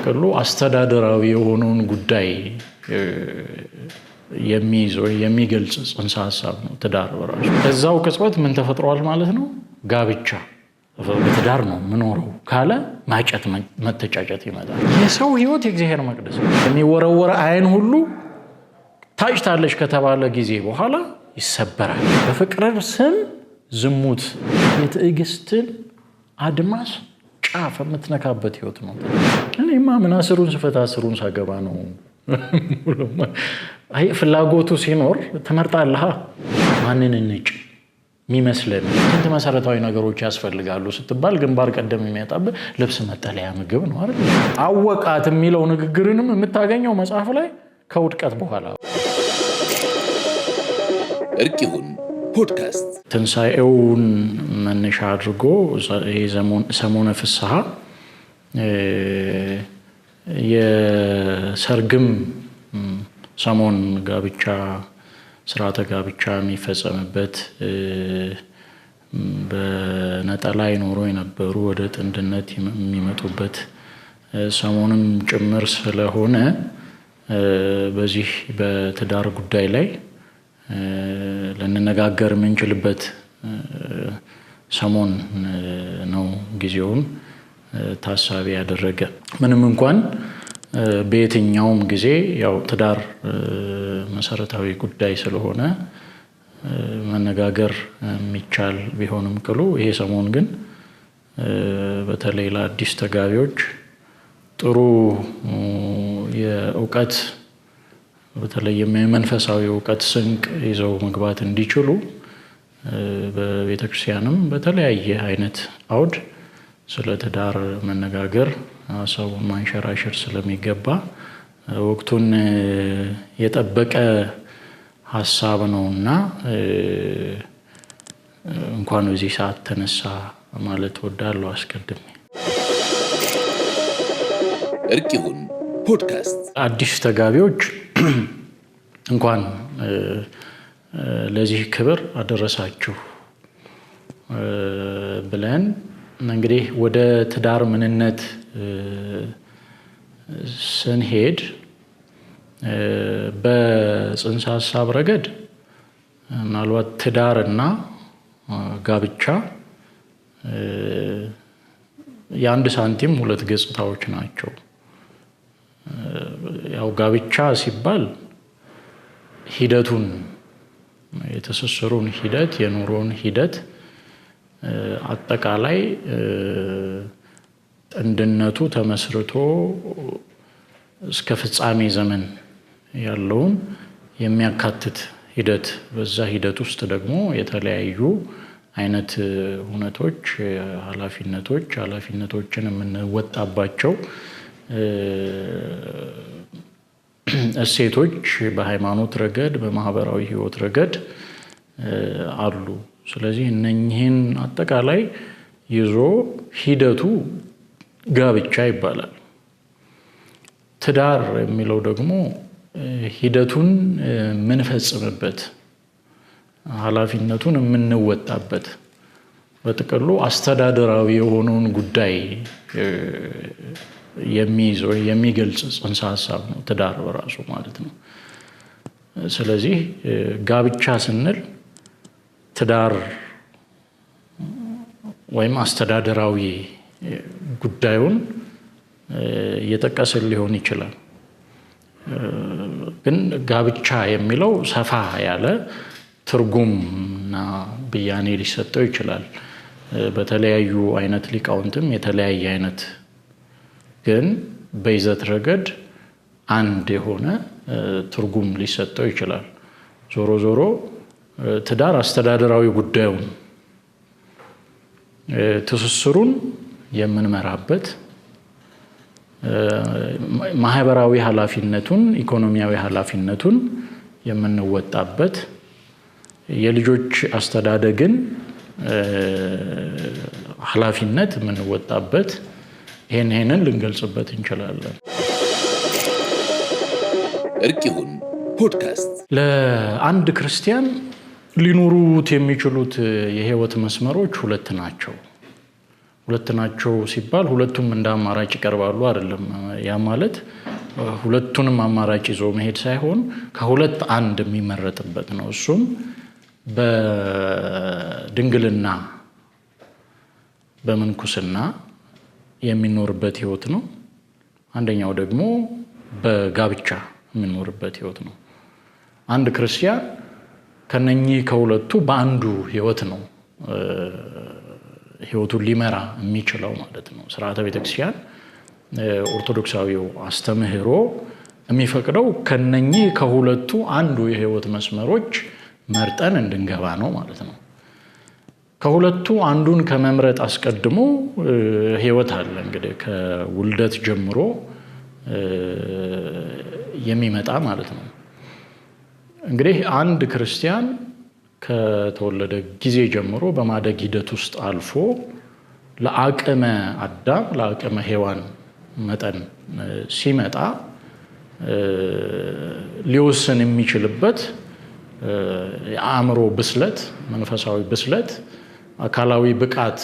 በጥቅሉ አስተዳደራዊ የሆነውን ጉዳይ የሚይዘው የሚገልጽ ጽንሰ ሐሳብ ነው ትዳር በራሱ። ከዛው ቅጽበት ምን ተፈጥሯል ማለት ነው? ጋብቻ በትዳር ነው ምኖረው ካለ ማጨት መተጫጨት ይመጣል። የሰው ህይወት የእግዚአብሔር መቅደስ የሚወረወረ አይን ሁሉ ታጭታለች ከተባለ ጊዜ በኋላ ይሰበራል። በፍቅር ስም ዝሙት የትዕግስትን አድማስ ጫፍ የምትነካበት ህይወት ነው። እኔማ ምን አስሩን ስፈታ አስሩን ሳገባ ነው። አይ ፍላጎቱ ሲኖር ትመርጣለህ። ማንን እንጭ የሚመስለን ስንት መሰረታዊ ነገሮች ያስፈልጋሉ ስትባል ግንባር ቀደም የሚያጣብህ ልብስ፣ መጠለያ፣ ምግብ ነው አይደል? አወቃት የሚለው ንግግርንም የምታገኘው መጽሐፍ ላይ ከውድቀት በኋላ። እርቅ ይሁን ፖድካስት ትንሣኤውን መነሻ አድርጎ ሰሞነ ፍስሐ የሰርግም ሰሞን ጋብቻ ስርዓተ ጋብቻ የሚፈጸምበት በነጠላ ይኖሩ የነበሩ ወደ ጥንድነት የሚመጡበት ሰሞንም ጭምር ስለሆነ በዚህ በትዳር ጉዳይ ላይ ልንነጋገር የምንችልበት ሰሞን ነው። ጊዜውን ታሳቢ ያደረገ ምንም እንኳን በየትኛውም ጊዜ ያው ትዳር መሰረታዊ ጉዳይ ስለሆነ መነጋገር የሚቻል ቢሆንም ቅሉ ይሄ ሰሞን ግን በተለይ ለአዲስ ተጋቢዎች ጥሩ የእውቀት በተለይ የመንፈሳዊ እውቀት ስንቅ ይዘው መግባት እንዲችሉ በቤተክርስቲያንም በተለያየ አይነት አውድ ስለ ትዳር መነጋገር ሀሳቡ ማንሸራሸር ስለሚገባ ወቅቱን የጠበቀ ሀሳብ ነውና እንኳን በዚህ ሰዓት ተነሳ ማለት ወዳለው አስቀድሜ። እርቅ ይሁን ፖድካስት አዲስ ተጋቢዎች እንኳን ለዚህ ክብር አደረሳችሁ ብለን እንግዲህ ወደ ትዳር ምንነት ስንሄድ በጽንሰ ሐሳብ ረገድ ምናልባት ትዳርና ጋብቻ የአንድ ሳንቲም ሁለት ገጽታዎች ናቸው። ያው ጋብቻ ሲባል ሂደቱን የተሰሰሩን ሂደት የኑሮን ሂደት አጠቃላይ ጥንድነቱ ተመስርቶ እስከ ፍጻሜ ዘመን ያለውን የሚያካትት ሂደት፣ በዛ ሂደት ውስጥ ደግሞ የተለያዩ አይነት ሁነቶች ኃላፊነቶችን የምንወጣባቸው እሴቶች በሃይማኖት ረገድ በማህበራዊ ህይወት ረገድ አሉ። ስለዚህ እነኚህን አጠቃላይ ይዞ ሂደቱ ጋብቻ ይባላል። ትዳር የሚለው ደግሞ ሂደቱን የምንፈጽምበት ኃላፊነቱን የምንወጣበት በጥቅሉ አስተዳደራዊ የሆነውን ጉዳይ የሚይዘው የሚገልጽ ጽንሰ ሐሳብ ነው ትዳር በራሱ ማለት ነው። ስለዚህ ጋብቻ ስንል ትዳር ወይም አስተዳደራዊ ጉዳዩን እየጠቀስን ሊሆን ይችላል። ግን ጋብቻ የሚለው ሰፋ ያለ ትርጉምና ብያኔ ሊሰጠው ይችላል። በተለያዩ አይነት ሊቃውንትም የተለያየ አይነት ግን በይዘት ረገድ አንድ የሆነ ትርጉም ሊሰጠው ይችላል። ዞሮ ዞሮ ትዳር አስተዳደራዊ ጉዳዩን ትስስሩን የምንመራበት ማህበራዊ ኃላፊነቱን ኢኮኖሚያዊ ኃላፊነቱን የምንወጣበት የልጆች አስተዳደግን ኃላፊነት የምንወጣበት ይሄንን ልንገልጽበት እንችላለን። እርቅ ይሁን ፖድካስት ለአንድ ክርስቲያን ሊኖሩት የሚችሉት የህይወት መስመሮች ሁለት ናቸው። ሁለት ናቸው ሲባል ሁለቱም እንደ አማራጭ ይቀርባሉ አይደለም። ያ ማለት ሁለቱንም አማራጭ ይዞ መሄድ ሳይሆን ከሁለት አንድ የሚመረጥበት ነው። እሱም በድንግልና በምንኩስና የሚኖርበት ህይወት ነው። አንደኛው ደግሞ በጋብቻ የሚኖርበት ህይወት ነው። አንድ ክርስቲያን ከነኚህ ከሁለቱ በአንዱ ህይወት ነው ህይወቱን ሊመራ የሚችለው ማለት ነው። ሥርዓተ ቤተክርስቲያን ኦርቶዶክሳዊው አስተምህሮ የሚፈቅደው ከነኚህ ከሁለቱ አንዱ የህይወት መስመሮች መርጠን እንድንገባ ነው ማለት ነው። ከሁለቱ አንዱን ከመምረጥ አስቀድሞ ህይወት አለ እንግዲህ ከውልደት ጀምሮ የሚመጣ ማለት ነው። እንግዲህ አንድ ክርስቲያን ከተወለደ ጊዜ ጀምሮ በማደግ ሂደት ውስጥ አልፎ ለአቅመ አዳም ለአቅመ ሔዋን መጠን ሲመጣ ሊወስን የሚችልበት የአእምሮ ብስለት፣ መንፈሳዊ ብስለት፣ አካላዊ ብቃት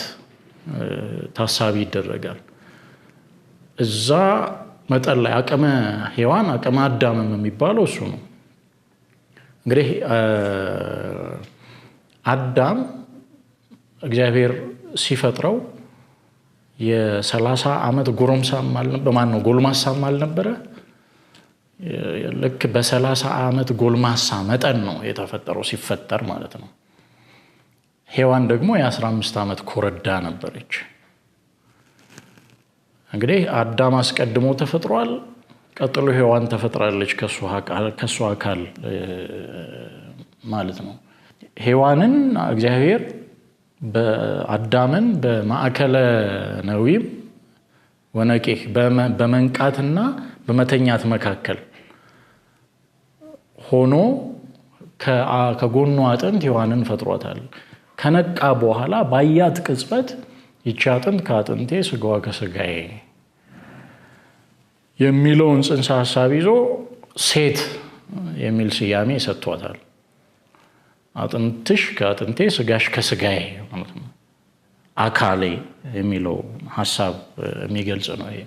ታሳቢ ይደረጋል። እዛ መጠን ላይ አቅመ ሔዋን አቅመ አዳም የሚባለው እሱ ነው። እንግዲህ አዳም እግዚአብሔር ሲፈጥረው የ30 ዓመት ጎረምሳም አልነበረ፣ ጎልማሳም አልነበረ። ልክ በ30 ዓመት ጎልማሳ መጠን ነው የተፈጠረው ሲፈጠር ማለት ነው። ሔዋን ደግሞ የ15 ዓመት ኮረዳ ነበረች። እንግዲህ አዳም አስቀድሞ ተፈጥሯል። ቀጥሎ ሔዋን ተፈጥራለች ከሷ አካል ማለት ነው። ሔዋንን እግዚአብሔር በአዳምን በማዕከለ ነዊም ወነቂህ በመንቃትና በመተኛት መካከል ሆኖ ከጎኗ አጥንት ሔዋንን ፈጥሯታል። ከነቃ በኋላ ባያት ቅጽበት ይቺ አጥንት ከአጥንቴ ስጋዋ ከስጋዬ የሚለውን ጽንሰ ሐሳብ ይዞ ሴት የሚል ስያሜ ሰጥቷታል። አጥንትሽ ከአጥንቴ ስጋሽ ከስጋዬ ማለት ነው። አካሌ የሚለው ሐሳብ የሚገልጽ ነው ይሄ።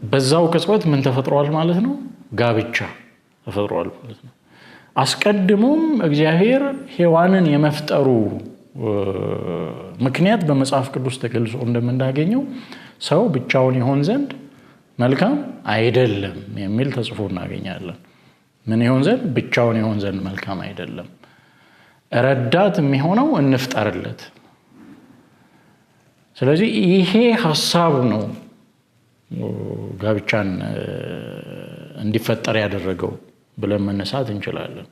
በዛው ቅጽበት ምን ተፈጥሯል ማለት ነው? ጋብቻ ተፈጥሯል ማለት ነው። አስቀድሞም እግዚአብሔር ሔዋንን የመፍጠሩ ምክንያት በመጽሐፍ ቅዱስ ተገልጾ እንደምናገኘው ሰው ብቻውን ይሆን ዘንድ መልካም አይደለም የሚል ተጽፎ እናገኛለን። ምን ይሆን ዘንድ? ብቻውን ይሆን ዘንድ መልካም አይደለም፣ ረዳት የሚሆነው እንፍጠርለት። ስለዚህ ይሄ ሐሳብ ነው ጋብቻን እንዲፈጠር ያደረገው ብለን መነሳት እንችላለን።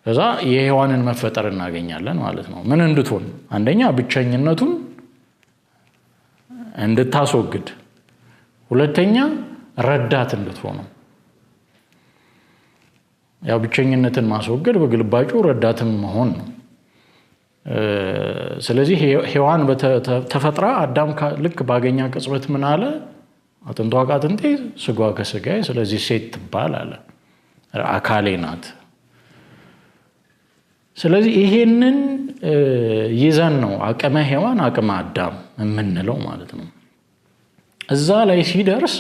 ከዛ የሔዋንን መፈጠር እናገኛለን ማለት ነው። ምን እንድትሆን? አንደኛ ብቸኝነቱን እንድታስወግድ፣ ሁለተኛ ረዳት እንድትሆነው። ያው ብቸኝነትን ማስወገድ በግልባጩ ረዳትም መሆን ነው። ስለዚህ ሔዋን ተፈጥራ አዳም ልክ ባገኛ ቅጽበት ምን አለ? አጥንቷ ከአጥንቴ ስጋዋ ከስጋዬ፣ ስለዚህ ሴት ትባል አለ። አካሌ ናት። ስለዚህ ይሄንን ይዘን ነው አቅመ ሔዋን አቅመ አዳም የምንለው ማለት ነው። እዛ ላይ ሲደርስ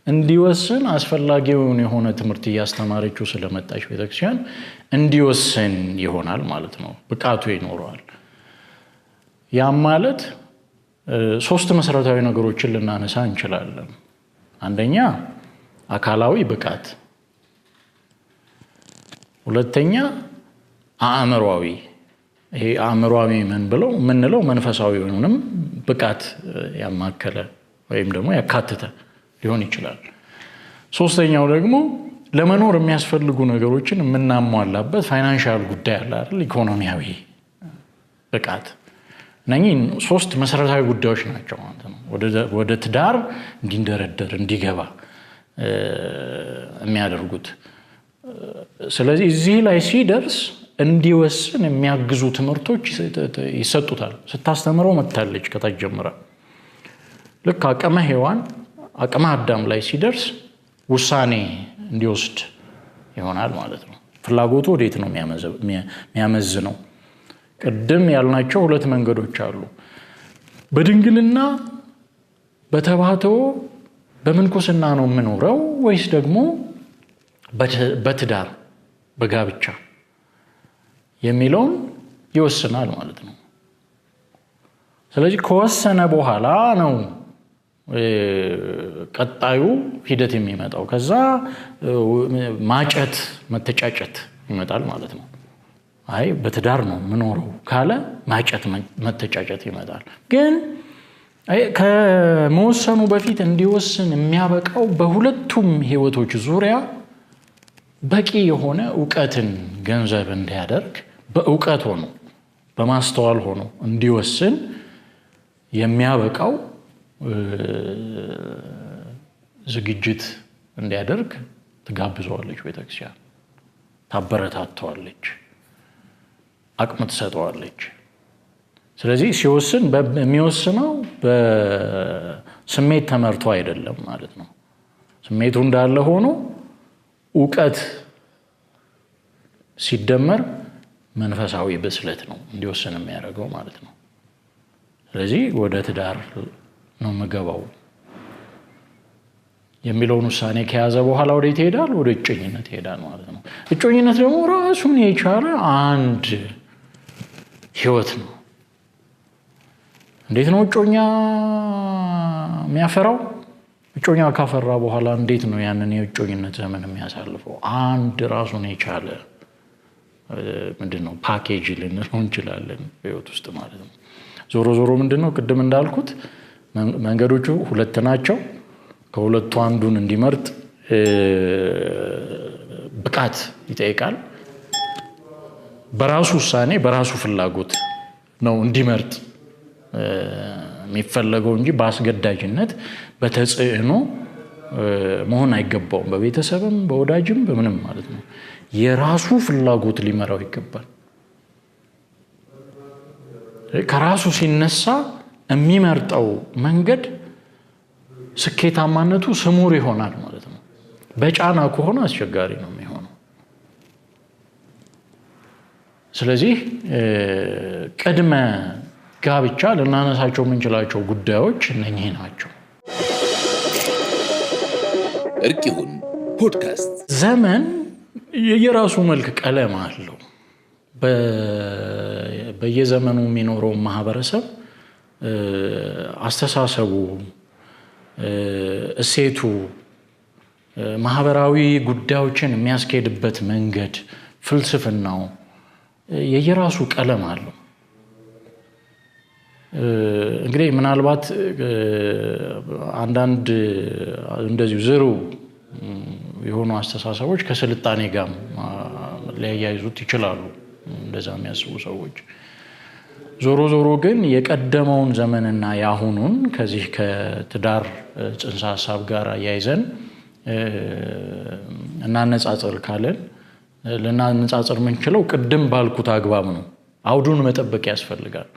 እንዲወስን አስፈላጊውን የሆነ ትምህርት እያስተማረችው ስለመጣች ቤተክርስቲያን እንዲወስን ይሆናል ማለት ነው። ብቃቱ ይኖረዋል። ያም ማለት 3 መሰረታዊ ነገሮችን ልናነሳ እንችላለን። አንደኛ አካላዊ ብቃት፣ ሁለተኛ አእምሯዊ። ይሄ አእምሯዊ ምንለው መንፈሳዊውንም ብቃት ያማከለ ወይም ደግሞ ያካተተ ሊሆን ይችላል። ሶስተኛው ደግሞ ለመኖር የሚያስፈልጉ ነገሮችን የምናሟላበት ፋይናንሻል ጉዳይ አለ አይደል? ኢኮኖሚያዊ ብቃት። እነኚህ 3 መሰረታዊ ጉዳዮች ናቸው ማለት ነው ወደ ትዳር እንዲንደረደር እንዲገባ የሚያደርጉት። ስለዚህ እዚህ ላይ ሲደርስ እንዲወስን የሚያግዙ ትምህርቶች ይሰጡታል። ስታስተምረው መታለች ከታች ጀምራ። ልክ አቅመ ሔዋን አቅመ አዳም ላይ ሲደርስ ውሳኔ እንዲወስድ ይሆናል ማለት ነው። ፍላጎቱ ወዴት ነው የሚያመዝነው? ቅድም ያልናቸው ሁለት መንገዶች አሉ። በድንግልና በተባተው በምንኩስና ነው የምኖረው ወይስ ደግሞ በትዳር በጋብቻ የሚለውን ይወስናል ማለት ነው። ስለዚህ ከወሰነ በኋላ ነው ቀጣዩ ሂደት የሚመጣው። ከዛ ማጨት መተጫጨት ይመጣል ማለት ነው። አይ በትዳር ነው የምኖረው ካለ ማጨት መተጫጨት ይመጣል። ግን ከመወሰኑ በፊት እንዲወስን የሚያበቃው በሁለቱም ህይወቶች ዙሪያ በቂ የሆነ ዕውቀትን ገንዘብ እንዲያደርግ በዕውቀት ሆኖ በማስተዋል ሆኖ እንዲወስን የሚያበቃው ዝግጅት እንዲያደርግ ትጋብዘዋለች ቤተክርስቲያን፣ ታበረታተዋለች፣ አቅም ትሰጠዋለች። ስለዚህ ሲወስን የሚወስነው በስሜት ተመርቶ አይደለም ማለት ነው። ስሜቱ እንዳለ ሆኖ ዕውቀት ሲደመር መንፈሳዊ ብስለት ነው እንዲወስን የሚያደርገው ማለት ነው። ስለዚህ ወደ ትዳር ነው የምገባው የሚለውን ውሳኔ ከያዘ በኋላ ወዴት ይሄዳል? ወደ እጮኝነት ይሄዳል ማለት ነው። እጮኝነት ደግሞ ራሱን የቻለ አንድ ህይወት ነው። እንዴት ነው እጮኛ የሚያፈራው? እጮኛ ካፈራ በኋላ እንዴት ነው ያንን የእጮኝነት ዘመን የሚያሳልፈው? አንድ ራሱን የቻለ ምንድነው ፓኬጅ ልንለው እንችላለን በህይወት ውስጥ ማለት ነው። ዞሮ ዞሮ ምንድነው ቅድም እንዳልኩት መንገዶቹ ሁለት ናቸው። ከሁለቱ አንዱን እንዲመርጥ ብቃት ይጠይቃል። በራሱ ውሳኔ በራሱ ፍላጎት ነው እንዲመርጥ የሚፈለገው እንጂ በአስገዳጅነት በተጽዕኖ መሆን አይገባውም። በቤተሰብም በወዳጅም በምንም ማለት ነው። የራሱ ፍላጎት ሊመራው ይገባል። ከራሱ ሲነሳ የሚመርጠው መንገድ ስኬታማነቱ ስሙር ይሆናል ማለት ነው። በጫና ከሆነ አስቸጋሪ ነው የሚሆነው። ስለዚህ ቅድመ ጋብቻ ልናነሳቸው የምንችላቸው ጉዳዮች እነኚህ ናቸው። እርቅ ይሁን ፖድካስት። ዘመን የራሱ መልክ ቀለም አለው። በየዘመኑ የሚኖረው ማህበረሰብ አስተሳሰቡ፣ እሴቱ፣ ማህበራዊ ጉዳዮችን የሚያስኬድበት መንገድ፣ ፍልስፍናው የየራሱ ቀለም አለው። እንግዲህ ምናልባት አንዳንድ እንደዚሁ ዝሩ የሆኑ አስተሳሰቦች ከስልጣኔ ጋር ሊያያይዙት ይችላሉ፣ እንደዛ የሚያስቡ ሰዎች። ዞሮ ዞሮ ግን የቀደመውን ዘመንና የአሁኑን ከዚህ ከትዳር ጽንሰ ሀሳብ ጋር አያይዘን እናነጻጽር ካለን ልናነጻጽር የምንችለው ቅድም ባልኩት አግባብ ነው። አውዱን መጠበቅ ያስፈልጋል።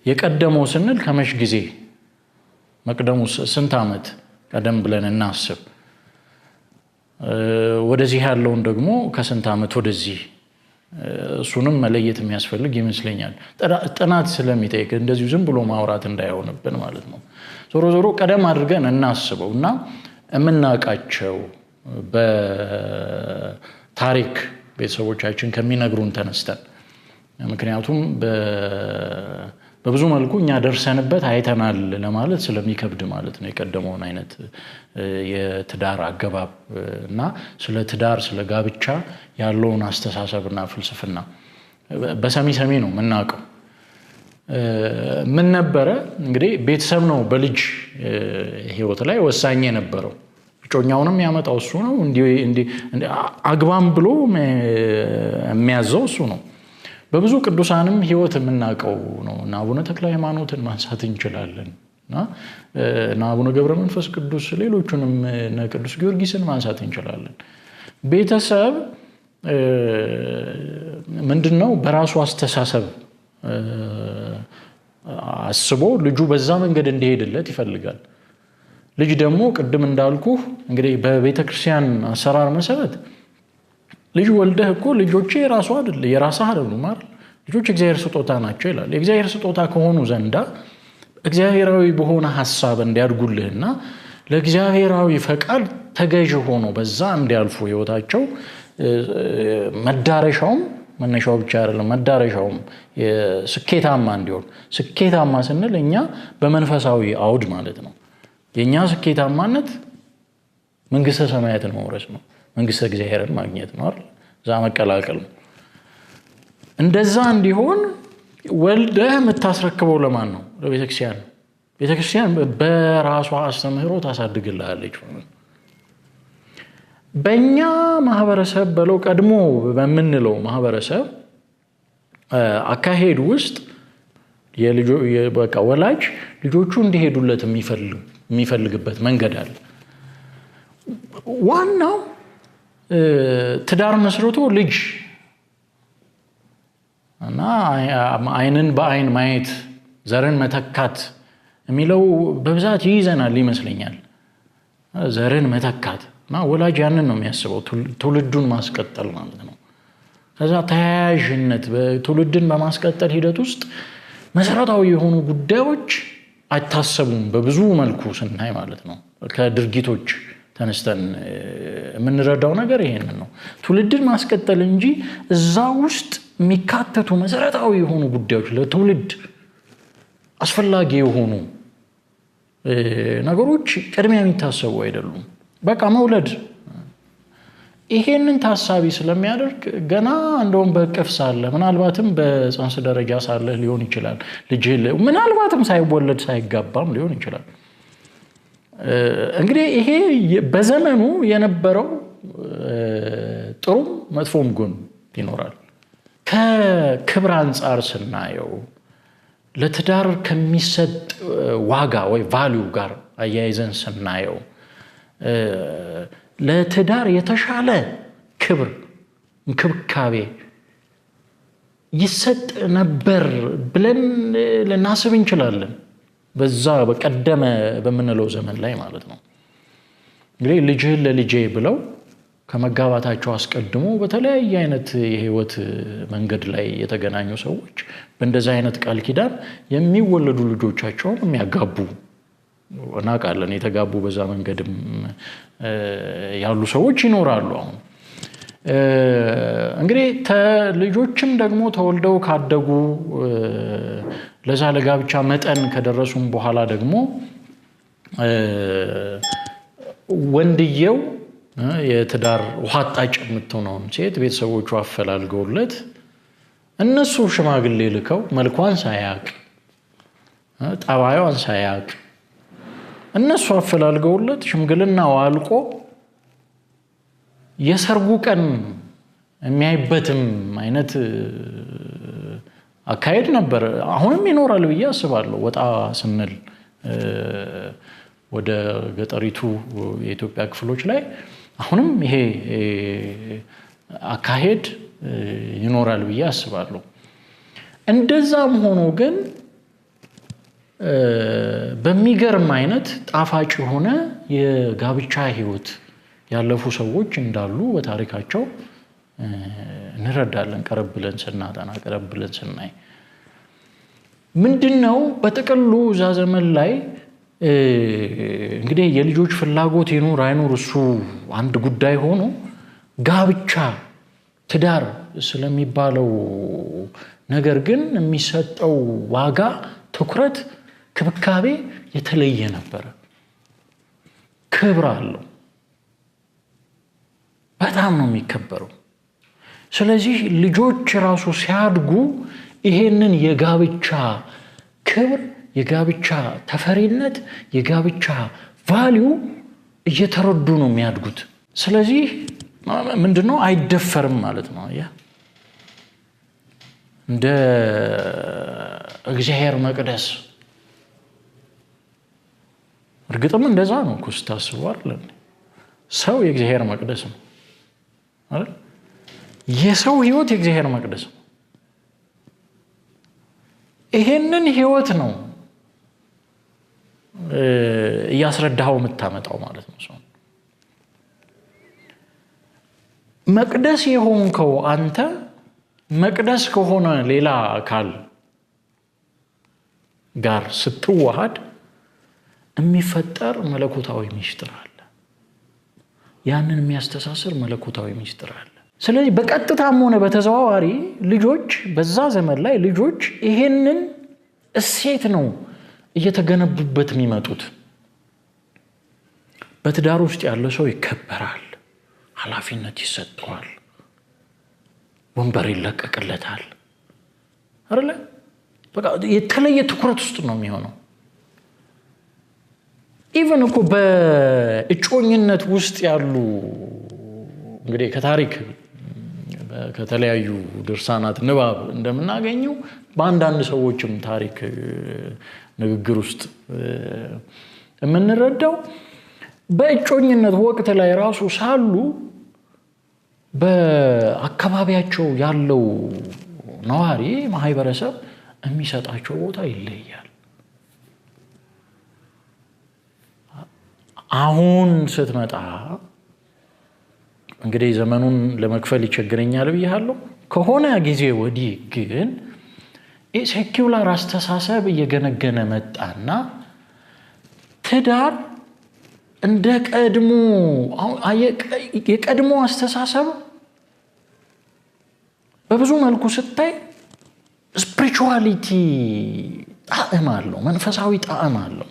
የቀደመው ስንል ከመሽ ጊዜ መቅደሙ ስንት ዓመት ቀደም ብለን እናስብ። ወደዚህ ያለውን ደግሞ ከስንት ዓመት ወደዚህ፣ እሱንም መለየት የሚያስፈልግ ይመስለኛል። ጥናት ስለሚጠይቅ እንደዚሁ ዝም ብሎ ማውራት እንዳይሆንብን ማለት ነው። ዞሮ ዞሮ ቀደም አድርገን እናስበው እና የምናውቃቸው በታሪክ ቤተሰቦቻችን ከሚነግሩን ተነስተን፣ ምክንያቱም በብዙ መልኩ እኛ ደርሰንበት አይተናል ለማለት ስለሚከብድ ማለት ነው። የቀደመውን አይነት የትዳር አገባብ እና ስለ ትዳር ስለ ጋብቻ ያለውን አስተሳሰብና ፍልስፍና በሰሚ ነው የምናውቀው። ምን ነበረ እንግዲህ ቤተሰብ ነው በልጅ ህይወት ላይ ወሳኝ የነበረው። እጮኛውንም ያመጣው እሱ ነው። አግባም ብሎ የሚያዘው እሱ ነው። በብዙ ቅዱሳንም ህይወት የምናውቀው ነው። እና አቡነ ተክለ ሃይማኖትን ማንሳት እንችላለን። እና አቡነ ገብረ መንፈስ ቅዱስ፣ ሌሎቹንም ቅዱስ ጊዮርጊስን ማንሳት እንችላለን። ቤተሰብ ምንድነው በራሱ አስተሳሰብ አስቦ ልጁ በዛ መንገድ እንዲሄድለት ይፈልጋል። ልጅ ደግሞ ቅድም እንዳልኩ እንግዲህ በቤተክርስቲያን አሰራር መሰረት ልጅ ወልደህ እኮ ልጆቼ የራሱ አይደል የራስህ አይደሉም አይደል? ልጆች እግዚአብሔር ስጦታ ናቸው ይላል። የእግዚአብሔር ስጦታ ከሆኑ ዘንዳ እግዚአብሔራዊ በሆነ ሐሳብ እንዲያድጉልህና ለእግዚአብሔራዊ ፈቃድ ተገዥ ሆኖ በዛ እንዲያልፉ ህይወታቸው መዳረሻውም መነሻው ብቻ አይደለም መዳረሻውም ስኬታማ እንዲሆን ስኬታማ ስንል እኛ በመንፈሳዊ አውድ ማለት ነው። የኛ ስኬታማነት መንግስተ ሰማያትን መውረስ ነው። መንግስተ እግዚአብሔርን ማግኘት ነው አይደል? እዛ መቀላቀል ነው። እንደዛ እንዲሆን ወልደህ የምታስረክበው ለማን ነው? ለቤተክርስቲያን። ቤተክርስቲያን በራሷ አስተምህሮ ታሳድግልሃለች። በእኛ ማህበረሰብ በለው ቀድሞ በምንለው ማህበረሰብ አካሄድ ውስጥ በቃ ወላጅ ልጆቹ እንዲሄዱለት የሚፈልግበት መንገድ አለ። ዋናው ትዳር መስርቶ ልጅ እና አይንን በአይን ማየት ዘርን መተካት የሚለው በብዛት ይይዘናል ይመስለኛል። ዘርን መተካት እና ወላጅ ያንን ነው የሚያስበው፣ ትውልዱን ማስቀጠል ማለት ነው። ከዛ ተያያዥነት በትውልድን በማስቀጠል ሂደት ውስጥ መሰረታዊ የሆኑ ጉዳዮች አይታሰቡም በብዙ መልኩ ስናይ ማለት ነው። ከድርጊቶች ተነስተን የምንረዳው ነገር ይሄንን ነው። ትውልድን ማስቀጠል እንጂ እዛ ውስጥ የሚካተቱ መሰረታዊ የሆኑ ጉዳዮች ለትውልድ አስፈላጊ የሆኑ ነገሮች ቅድሚያ የሚታሰቡ አይደሉም። በቃ መውለድ ይሄንን ታሳቢ ስለሚያደርግ ገና እንደውም በእቅፍ ሳለ ምናልባትም በጽንስ ደረጃ ሳለ ሊሆን ይችላል ልጅ ምናልባትም ሳይወለድ ሳይጋባም ሊሆን ይችላል። እንግዲህ ይሄ በዘመኑ የነበረው ጥሩም መጥፎም ጎን ይኖራል። ከክብር አንፃር ስናየው ለትዳር ከሚሰጥ ዋጋ ወይ ቫልዩ ጋር አያይዘን ስናየው ለትዳር የተሻለ ክብር እንክብካቤ ይሰጥ ነበር ብለን ልናስብ እንችላለን። በዛ በቀደመ በምንለው ዘመን ላይ ማለት ነው። እንግዲህ ልጅህን ለልጄ ብለው ከመጋባታቸው አስቀድሞ በተለያየ አይነት የህይወት መንገድ ላይ የተገናኙ ሰዎች በእንደዛ አይነት ቃል ኪዳን የሚወለዱ ልጆቻቸውን የሚያጋቡ እናውቃለን። የተጋቡ በዛ መንገድም ያሉ ሰዎች ይኖራሉ። አሁን እንግዲህ ልጆችም ደግሞ ተወልደው ካደጉ ለዛ ለጋብቻ መጠን ከደረሱም በኋላ ደግሞ ወንድየው የትዳር ውሃ አጣጭ የምትሆነውን ሴት ቤተሰቦቹ አፈላልገውለት እነሱ ሽማግሌ ልከው መልኳን ሳያቅ ጠባዩን ሳያቅ እነሱ አፈላልገውለት ሽምግልናው አልቆ የሰርጉ ቀን የሚያይበትም አይነት አካሄድ ነበር። አሁንም ይኖራል ብዬ አስባለሁ። ወጣ ስንል ወደ ገጠሪቱ የኢትዮጵያ ክፍሎች ላይ አሁንም ይሄ አካሄድ ይኖራል ብዬ አስባለሁ። እንደዛም ሆኖ ግን በሚገርም አይነት ጣፋጭ የሆነ የጋብቻ ህይወት ያለፉ ሰዎች እንዳሉ በታሪካቸው እንረዳለን። ቀረብ ብለን ስናጠና ቀረብ ብለን ስናይ ምንድነው በጥቅሉ እዛ ዘመን ላይ እንግዲህ የልጆች ፍላጎት ይኑር አይኑር እሱ አንድ ጉዳይ ሆኖ ጋብቻ ትዳር ስለሚባለው ነገር ግን የሚሰጠው ዋጋ፣ ትኩረት፣ ክብካቤ የተለየ ነበር። ክብር አለው። በጣም ነው የሚከበረው። ስለዚህ ልጆች ራሱ ሲያድጉ ይሄንን የጋብቻ ክብር፣ የጋብቻ ተፈሪነት፣ የጋብቻ ቫልዩ እየተረዱ ነው የሚያድጉት። ስለዚህ ምንድነው አይደፈርም ማለት ነው። እንደ እግዚአብሔር መቅደስ እርግጥም እንደዛ ነው እኮ ስታስበው አይደል? ሰው የእግዚአብሔር መቅደስ ነው አይደል? የሰው ህይወት የእግዚአብሔር መቅደስ ነው። ይሄንን ህይወት ነው እያስረዳኸው የምታመጣው ማለት ነው። ሰው መቅደስ የሆንከው አንተ መቅደስ ከሆነ ሌላ አካል ጋር ስትዋሃድ የሚፈጠር መለኮታዊ ሚስጥር አለ። ያንን የሚያስተሳስር መለኮታዊ ሚስጥር አለ። ስለዚህ በቀጥታም ሆነ በተዘዋዋሪ ልጆች በዛ ዘመን ላይ ልጆች ይሄንን እሴት ነው እየተገነቡበት የሚመጡት። በትዳር ውስጥ ያለ ሰው ይከበራል፣ ኃላፊነት ይሰጠዋል፣ ወንበር ይለቀቅለታል አይደለ? በቃ የተለየ ትኩረት ውስጥ ነው የሚሆነው። ኢቨን እኮ በእጮኝነት ውስጥ ያሉ እንግዲህ ከታሪክ ከተለያዩ ድርሳናት ንባብ እንደምናገኘው በአንዳንድ ሰዎችም ታሪክ ንግግር ውስጥ የምንረዳው በእጮኝነት ወቅት ላይ ራሱ ሳሉ በአካባቢያቸው ያለው ነዋሪ ማህበረሰብ የሚሰጣቸው ቦታ ይለያል። አሁን ስትመጣ እንግዲህ ዘመኑን ለመክፈል ይቸግረኛል ብያለሁ። ከሆነ ጊዜ ወዲህ ግን ሴኩላር አስተሳሰብ እየገነገነ መጣና ትዳር እንደ ቀድሞ የቀድሞ አስተሳሰብ በብዙ መልኩ ስታይ ስፒሪቹዋሊቲ ጣዕም አለው፣ መንፈሳዊ ጣዕም አለው።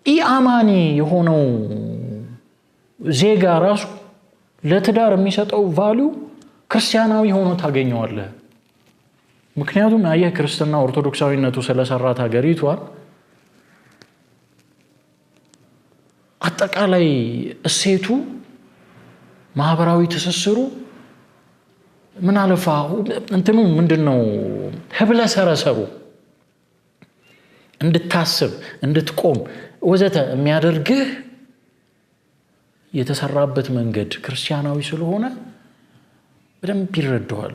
ኢአማኒ የሆነው ዜጋ ራሱ ለትዳር የሚሰጠው ቫልዩ ክርስቲያናዊ ሆኖ ታገኘዋለህ። ምክንያቱም አየህ ክርስትና ኦርቶዶክሳዊነቱ ስለሰራት ሀገሪቷን አጠቃላይ እሴቱ፣ ማህበራዊ ትስስሩ ምን አለፋ እንትኑ ምንድነው ህብለ ሰረሰሩ እንድታስብ እንድትቆም ወዘተ የሚያደርግህ የተሰራበት መንገድ ክርስቲያናዊ ስለሆነ በደንብ ይረዳዋል።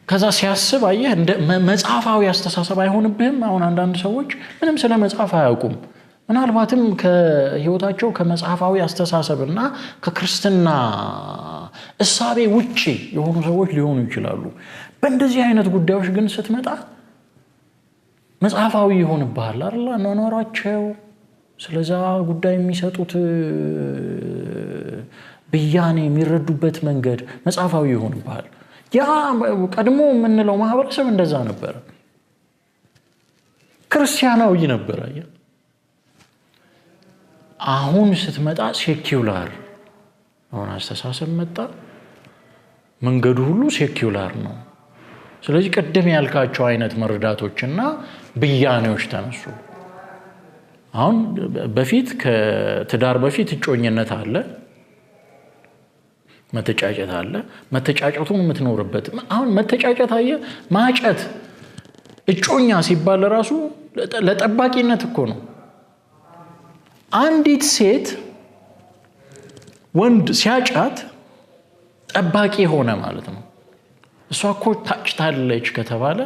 ከዛ ሲያስብ አየህ እንደ መጽሐፋዊ አስተሳሰብ አይሆንብህም። አሁን አንዳንድ ሰዎች ምንም ስለ መጽሐፍ አያውቁም። ምናልባትም ከህይወታቸው ከመጽሐፋዊ አስተሳሰብና ከክርስትና እሳቤ ውጪ የሆኑ ሰዎች ሊሆኑ ይችላሉ። በእንደዚህ አይነት ጉዳዮች ግን ስትመጣ መጽሐፋዊ ይሆንብሃል አይደል? አኗኗራቸው ስለዛ ጉዳይ የሚሰጡት ብያኔ የሚረዱበት መንገድ መጽሐፋዊ ይሆንብሃል። ያ ቀድሞ የምንለው ማህበረሰብ እንደዛ ነበር፣ ክርስቲያናዊ ነበር። አሁን ስትመጣ ሴኩላር አሁን አስተሳሰብ መጣ። መንገዱ ሁሉ ሴኩላር ነው። ስለዚህ ቀደም ያልካቸው አይነት መረዳቶችና ብያኔዎች ተነሱ። አሁን በፊት ከትዳር በፊት እጮኝነት አለ፣ መተጫጨት አለ። መተጫጨቱን የምትኖርበት አሁን መተጫጨት አየ ማጨት እጮኛ ሲባል ራሱ ለጠባቂነት እኮ ነው። አንዲት ሴት ወንድ ሲያጫት ጠባቂ ሆነ ማለት ነው። እሷ እኮ ታጭታለች ከተባለ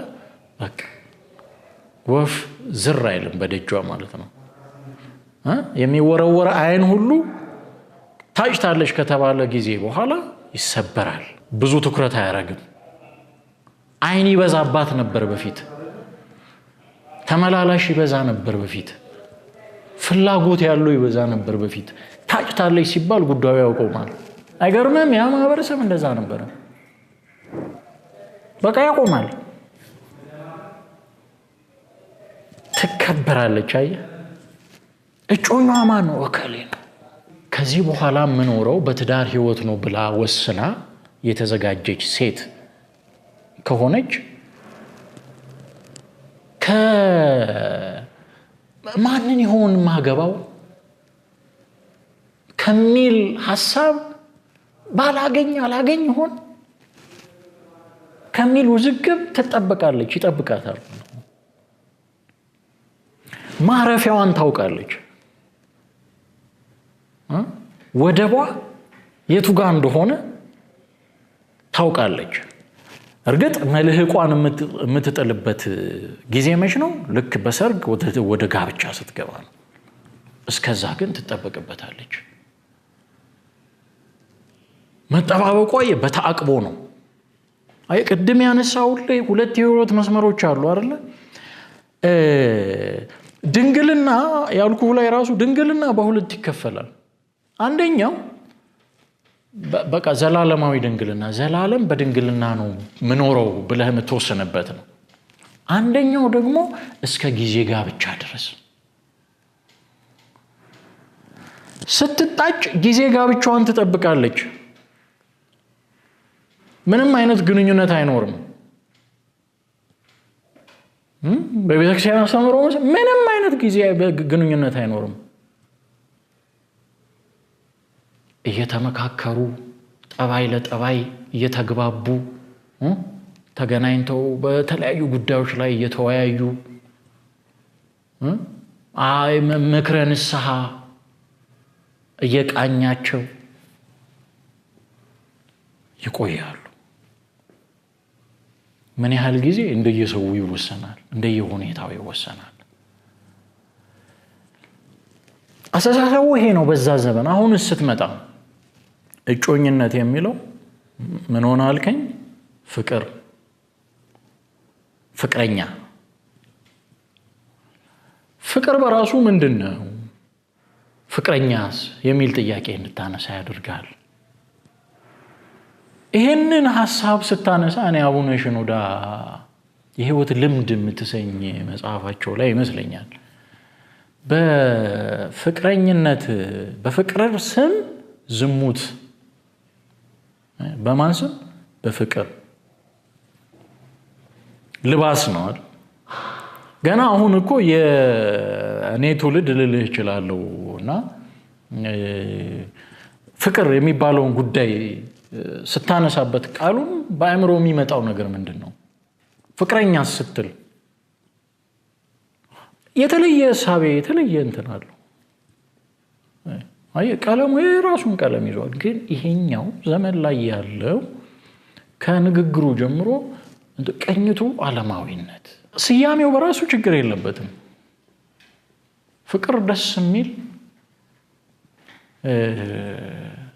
በቃ ወፍ ዝር አይልም በደጇ ማለት ነው። የሚወረወረ አይን ሁሉ ታጭታለች ከተባለ ጊዜ በኋላ ይሰበራል። ብዙ ትኩረት አያረግም። አይን ይበዛባት ነበር በፊት፣ ተመላላሽ ይበዛ ነበር በፊት፣ ፍላጎት ያለው ይበዛ ነበር በፊት። ታጭታለች ሲባል ጉዳዩ ያቆማል። አይገርምም? ያ ማህበረሰብ እንደዛ ነበር። በቃ ያቆማል። ትከበራለች። አየህ እጮኛዋ ማን ነው? እከሌ ነው። ከዚህ በኋላ የምኖረው በትዳር ህይወት ነው ብላ ወስና የተዘጋጀች ሴት ከሆነች ማንን ይሆን ማገባው ከሚል ሐሳብ ባላገኝ አላገኝ ይሆን ከሚል ውዝግብ ትጠብቃለች፣ ይጠብቃታል። ማረፊያዋን ታውቃለች። ወደቧ የቱ ጋር እንደሆነ ታውቃለች። እርግጥ መልህቋን የምትጥልበት ጊዜ መች ነው? ልክ በሰርግ ወደ ጋብቻ ስትገባ ነው። እስከዛ ግን ትጠበቅበታለች። መጠባበቋ በተአቅቦ ነው። አይ ቅድም ያነሳው ላይ ሁለት የህይወት መስመሮች አሉ አይደል? ድንግልና ያልኩ ላይ ራሱ ድንግልና በሁለት ይከፈላል። አንደኛው በቃ ዘላለማዊ ድንግልና፣ ዘላለም በድንግልና ነው ምኖረው ብለህ የምትወሰንበት ነው። አንደኛው ደግሞ እስከ ጊዜ ጋብቻ ድረስ ስትጣጭ ጊዜ ጋብቻዋን ትጠብቃለች። ምንም አይነት ግንኙነት አይኖርም። በቤተክርስቲያን አስተምሮ ምንም አይነት ጊዜ ግንኙነት አይኖርም። እየተመካከሩ ጠባይ ለጠባይ እየተግባቡ ተገናኝተው በተለያዩ ጉዳዮች ላይ እየተወያዩ ምክረ ንስሐ እየቃኛቸው ይቆያሉ። ምን ያህል ጊዜ እንደየሰው ይወሰናል፣ እንደየሁኔታው ይወሰናል። አስተሳሰቡ ይሄ ነው በዛ ዘመን። አሁን ስትመጣ እጮኝነት የሚለው ምን ሆነ አልከኝ? ፍቅረኛ። ፍቅር በራሱ ምንድነው? ፍቅረኛስ የሚል ጥያቄ እንድታነሳ ያደርጋል። ይሄንን ሐሳብ ስታነሳ እኔ አቡነ ሽኖዳ የህይወት ልምድ የምትሰኝ መጽሐፋቸው ላይ ይመስለኛል በፍቅረኝነት በፍቅር ስም ዝሙት፣ በማን ስም? በፍቅር ልባስ ነው አይደል? ገና አሁን እኮ የኔ ትውልድ ልልህ እችላለሁና ፍቅር የሚባለውን ጉዳይ ስታነሳበት ቃሉን በአእምሮ የሚመጣው ነገር ምንድነው? ፍቅረኛ ስትል የተለየ ሐሳብ የተለየ እንትን አለው። አይ ቀለሙ የራሱን ቀለም ይዟል። ግን ይሄኛው ዘመን ላይ ያለው ከንግግሩ ጀምሮ ቅኝቱ ዓለማዊነት፣ ስያሜው በራሱ ችግር የለበትም። ፍቅር ደስ የሚል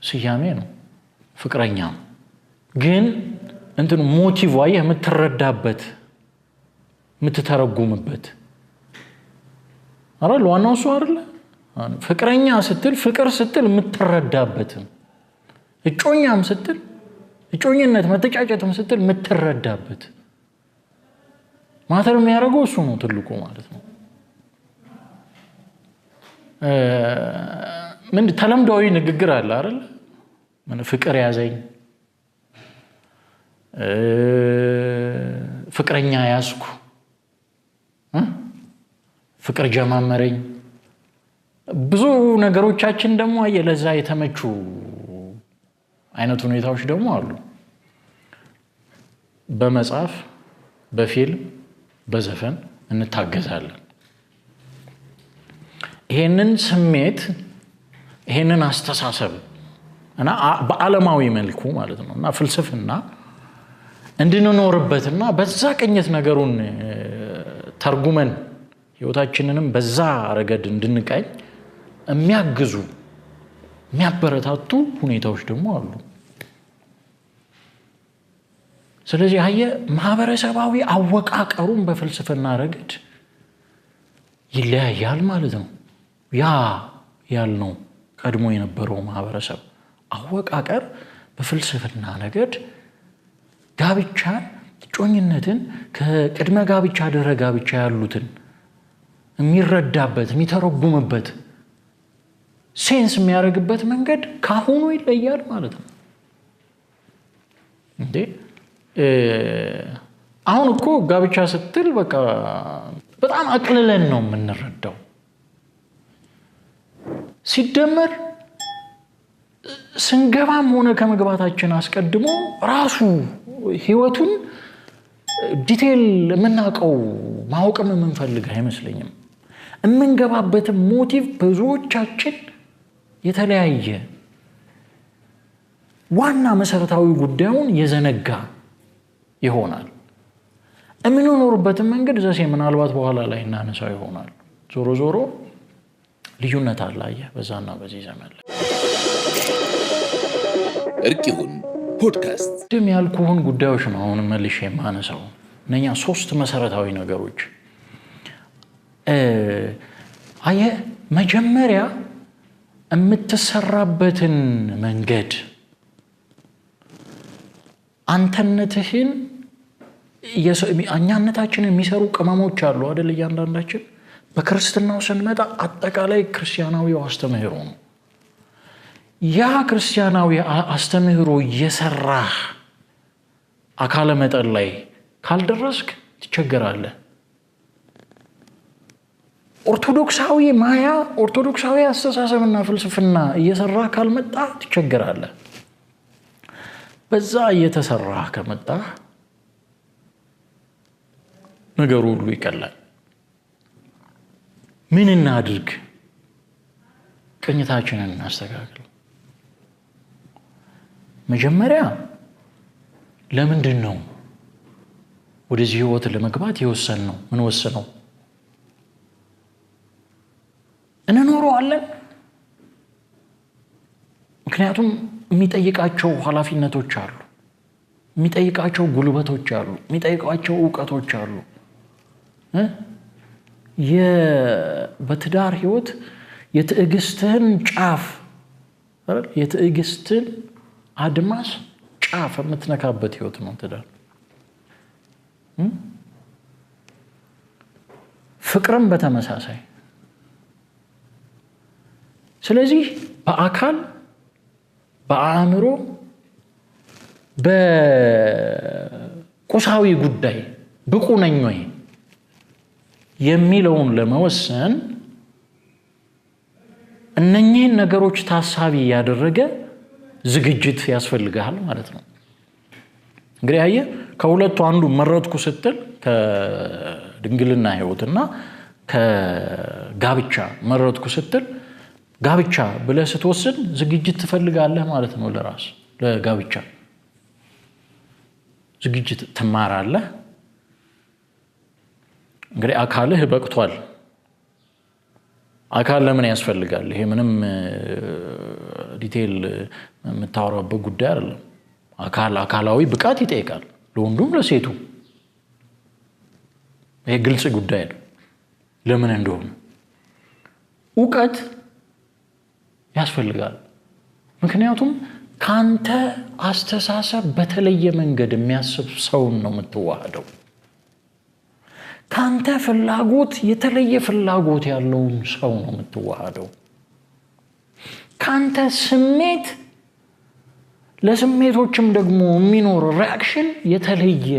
ስያሜ ነው። ፍቅረኛ ግን እንትን ሞቲቭ የምትረዳበት የምትተረጉምበት አይደል? ዋናው እሱ አይደል? ፍቅረኛ ስትል ፍቅር ስትል የምትረዳበት፣ እጮኛም ስትል እጮኝነት መተጫጨትም ስትል የምትረዳበት ማተር የሚያደርገው እሱ ነው ትልቁ ማለት ነው። ምን ተለምዷዊ ንግግር አለ አይደል? ምን ፍቅር ያዘኝ፣ ፍቅረኛ ያዝኩ፣ ፍቅር ጀማመረኝ። ብዙ ነገሮቻችን ደግሞ ለዛ የተመቹ አይነት ሁኔታዎች ደግሞ አሉ። በመጽሐፍ፣ በፊልም፣ በዘፈን እንታገዛለን። ይሄንን ስሜት ይሄንን አስተሳሰብ እና በዓለማዊ መልኩ ማለት ነውና ፍልስፍና እንድንኖርበትና በዛ ቅኝት ነገሩን ተርጉመን ህይወታችንንም በዛ ረገድ እንድንቃኝ የሚያግዙ የሚያበረታቱ ሁኔታዎች ደግሞ አሉ። ስለዚህ ማህበረሰባዊ አወቃቀሩን በፍልስፍና ረገድ ይለያያል ማለት ነው። ያ ያልነው ቀድሞ የነበረው ማህበረሰብ አወቃቀር በፍልስፍና ረገድ ጋብቻን፣ እጮኝነትን ከቅድመ ጋብቻ ድህረ ጋብቻ ያሉትን የሚረዳበት የሚተረጉምበት ሴንስ የሚያደርግበት መንገድ ካሁኑ ይለያል ማለት ነው። እንዴ አሁን እኮ ጋብቻ ስትል በቃ በጣም አቅልለን ነው የምንረዳው። ሲደመር ስንገባም ሆነ ከመግባታችን አስቀድሞ ራሱ ህይወቱን ዲቴል የምናውቀው ማወቅም የምንፈልግ አይመስለኝም። የምንገባበትም ሞቲቭ ብዙዎቻችን የተለያየ ዋና መሰረታዊ ጉዳዩን የዘነጋ ይሆናል። የምንኖርበትም መንገድ ዘሴ ምናልባት በኋላ ላይ እናነሳው ይሆናል። ዞሮ ዞሮ ልዩነት አለ በዛና በዚህ ዘመን ላይ። እርቅ ይሁን ፖድካስት ድም ያልኩህን ጉዳዮች ነው አሁን መልሼ የማነሳው። እነኛ 3 መሰረታዊ ነገሮች መጀመሪያ የምትሰራበትን መንገድ አንተነትህን እኛነታችንን የሚሰሩ ቅመሞች አሉ አይደል? እያንዳንዳችን በክርስትናው ስንመጣ አጠቃላይ ክርስቲያናዊው አስተምህሮ ነው። ያ ክርስቲያናዊ አስተምህሮ እየሰራህ አካለ መጠን ላይ ካልደረስክ ትቸገራለህ። ኦርቶዶክሳዊ ማያ ኦርቶዶክሳዊ አስተሳሰብና ፍልስፍና እየሰራህ ካልመጣ ትቸገራለህ። በዛ እየተሰራህ ከመጣ ነገሩ ሁሉ ይቀላል። ምን እናድርግ? ቅኝታችንን እናስተካክል። መጀመሪያ ለምንድን ነው ወደዚህ ህይወት ለመግባት የወሰንነው? ምን ወሰነው? እንኖረዋለን። ምክንያቱም የሚጠይቃቸው ኃላፊነቶች አሉ፣ የሚጠይቃቸው ጉልበቶች አሉ፣ የሚጠይቃቸው ዕውቀቶች አሉ። በትዳር ህይወት የትዕግስትህን ጫፍ የትዕግስትን አድማስ ጫፍ የምትነካበት ህይወት ነው ትዳር። ፍቅርም በተመሳሳይ። ስለዚህ በአካል በአእምሮ በቁሳዊ ጉዳይ ብቁ ነኝ ወይ የሚለውን ለመወሰን እነኚህን ነገሮች ታሳቢ ያደረገ ዝግጅት ያስፈልጋል ማለት ነው። እንግዲህ አየህ ከሁለቱ አንዱ መረጥኩ ስትል ከድንግልና ህይወትና ከጋብቻ መረጥኩ ስትል ጋብቻ ብለህ ስትወስን ዝግጅት ትፈልጋለህ ማለት ነው። ለራስ ለጋብቻ ዝግጅት ትማራለህ። እንግዲህ አካልህ በቅቷል። አካል ለምን ያስፈልጋል? ይሄ ምንም ዲቴል የምታወራበት ጉዳይ አይደለም። አካላዊ ብቃት ይጠይቃል፣ ለወንዱም ለሴቱ። ይሄ ግልጽ ጉዳይ ነው ለምን እንደሆነ። ዕውቀት ያስፈልጋል። ምክንያቱም ካንተ አስተሳሰብ በተለየ መንገድ የሚያስብ ሰውን ነው የምትዋሃደው። ካንተ ፍላጎት የተለየ ፍላጎት ያለውን ሰው ነው የምትዋሃደው። ካንተ ስሜት ለስሜቶችም ደግሞ የሚኖር ሪአክሽን የተለየ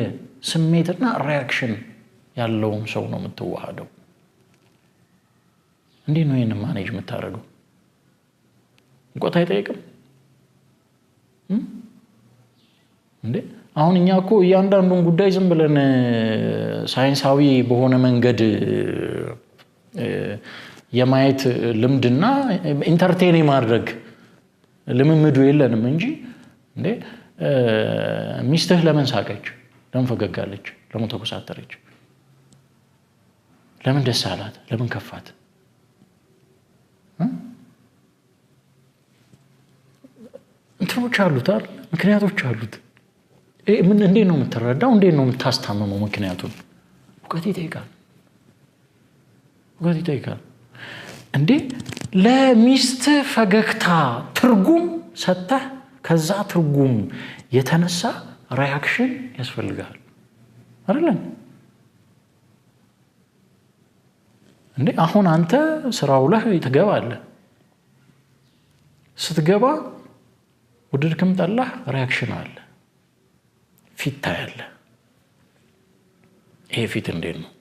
ስሜትና ሪአክሽን ያለውን ሰው ነው የምትዋሃደው። እንዴት ነው ይሄን ማኔጅ የምታደርገው? ዕውቀት አይጠይቅም እንዴ? አሁን እኛ እኮ እያንዳንዱን ጉዳይ ዝም ብለን ሳይንሳዊ በሆነ መንገድ የማየት ልምድና ኢንተርቴን ማድረግ ልምምዱ የለንም እንጂ እንዴ ሚስትህ ለምን ሳቀች? ለምን ፈገጋለች? ለምን ተኮሳተረች? ለምን ደስ አላት? ለምን ከፋት? እንትኖች አሉት አይደል? ምክንያቶች አሉት። እንዴት ነው የምትረዳው? እንዴት ነው የምታስታምመው? ምክንያቱም ዕውቀት ይጠይቃል። እንዴ ለሚስት ፈገግታ ትርጉም ሰጥተህ ከዛ ትርጉም የተነሳ ሪአክሽን ያስፈልጋል አይደለም እንዴ? አሁን አንተ ስራው ላይ ትገባለህ። ስትገባ ወደድክም ጠላህ ሪአክሽን አለ፣ ፊት ታያለህ። ይሄ ፊት እንዴት ነው?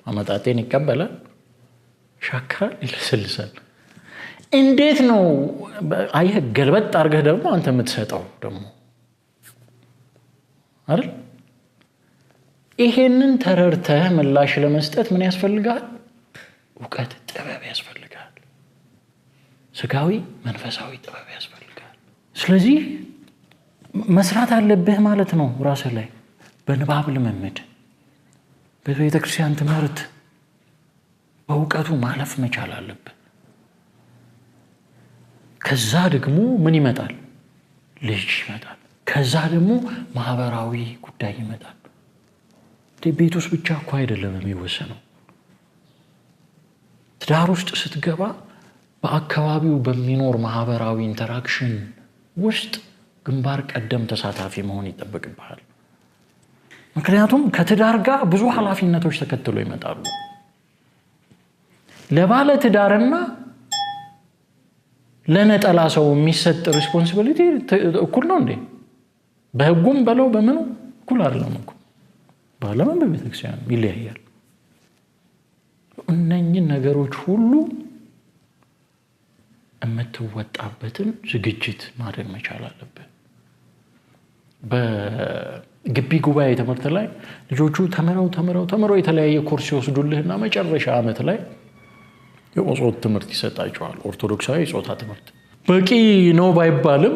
አመጣጤን ይቀበላል፣ ሻክራል፣ ይለሰልሳል። እንዴት ነው አየህ? ገልበጥ አድርገህ ደግሞ አንተ የምትሰጠው ደግሞ አይደል? ይሄንን ተረድተህ ምላሽ ለመስጠት ምን ያስፈልጋል? ዕውቀት፣ ጥበብ ያስፈልጋል። ስጋዊ መንፈሳዊ ጥበብ ያስፈልጋል። ስለዚህ መስራት አለብህ ማለት ነው። ራስህ ላይ በንባብ ልምምድ፣ በቤተክርስቲያን ትምህርት በእውቀቱ ማለፍ መቻል አለብህ። ከዛ ደግሞ ምን ይመጣል? ልጅ ይመጣል። ከዛ ደግሞ ማህበራዊ ጉዳይ ይመጣል። ቤት ውስጥ ብቻ እኮ አይደለም የሚወሰነው። ትዳር ውስጥ ስትገባ በአካባቢው በሚኖር ማህበራዊ ኢንተራክሽን ውስጥ ግንባር ቀደም ተሳታፊ መሆን ይጠበቅብሃል። ምክንያቱም ከትዳር ጋር ብዙ ኃላፊነቶች ተከትሎ ይመጣሉ። ለባለ ትዳርና ለነጠላ ሰው የሚሰጥ ሪስፖንሲቢሊቲ እኩል ነው እንዴ? በህጉም በለው በምኑ እኩል አይደለም እኮ። ባለምን በቤተክርስቲያን ይለያያል። እነኚህን ነገሮች ሁሉ የምትወጣበትን ዝግጅት ማድረግ መቻል አለብህ። በግቢ ጉባኤ ትምህርት ላይ ልጆቹ ተምረው የተለያየ ኮርስ ይወስዱልህና መጨረሻ ዓመት ላይ የጾታ ትምህርት ይሰጣቸዋል። ኦርቶዶክሳዊ የጾታ ትምህርት በቂ ነው ባይባልም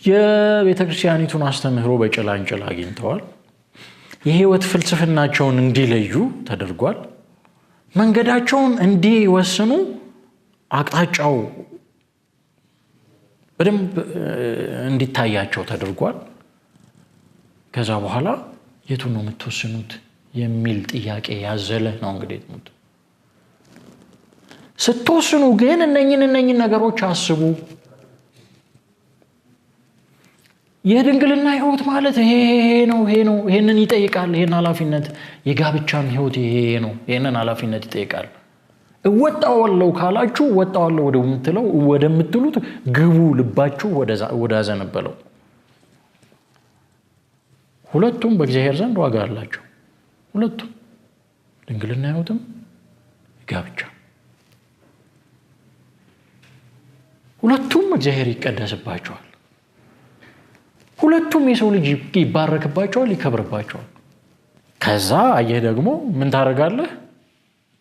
የቤተክርስቲያኒቱን አስተምህሮ በጭላንጭል አግኝተዋል። የህይወት ፍልስፍናቸውን እንዲለዩ ተደርጓል። መንገዳቸውን እንዲወስኑ አቅጣጫው በደንብ እንዲታያቸው ተደርጓል። ከዛ በኋላ የቱን ነው የምትወስኑት የሚል ጥያቄ ያዘለ ነው እንግዲህ ትምህርቱ። ስትወስኑ ግን እነኚህን ነገሮች አስቡ። የድንግልና ህይወት ማለት ይሄ ነው ይሄንን ይጠይቃል። ይሄን ኃላፊነት የጋብቻም ህይወት ይሄ ነው። ይሄንን ኃላፊነት ይጠይቃል። እወጣዋለሁ ካላችሁ እወጣዋለሁ ወደምትሉት ግቡ። ልባችሁ ወደ አዘነበለው። ሁለቱም በእግዚአብሔር ዘንድ ዋጋ አላቸው። ሁለቱም ድንግልና ህይወትም ጋብቻ፣ ሁለቱም እግዚአብሔር ይቀደስባቸዋል። ሁለቱም የሰው ልጅ ይባረክባቸዋል፣ ይከብርባቸዋል። ከዛ አየህ ደግሞ ምን ታደርጋለህ?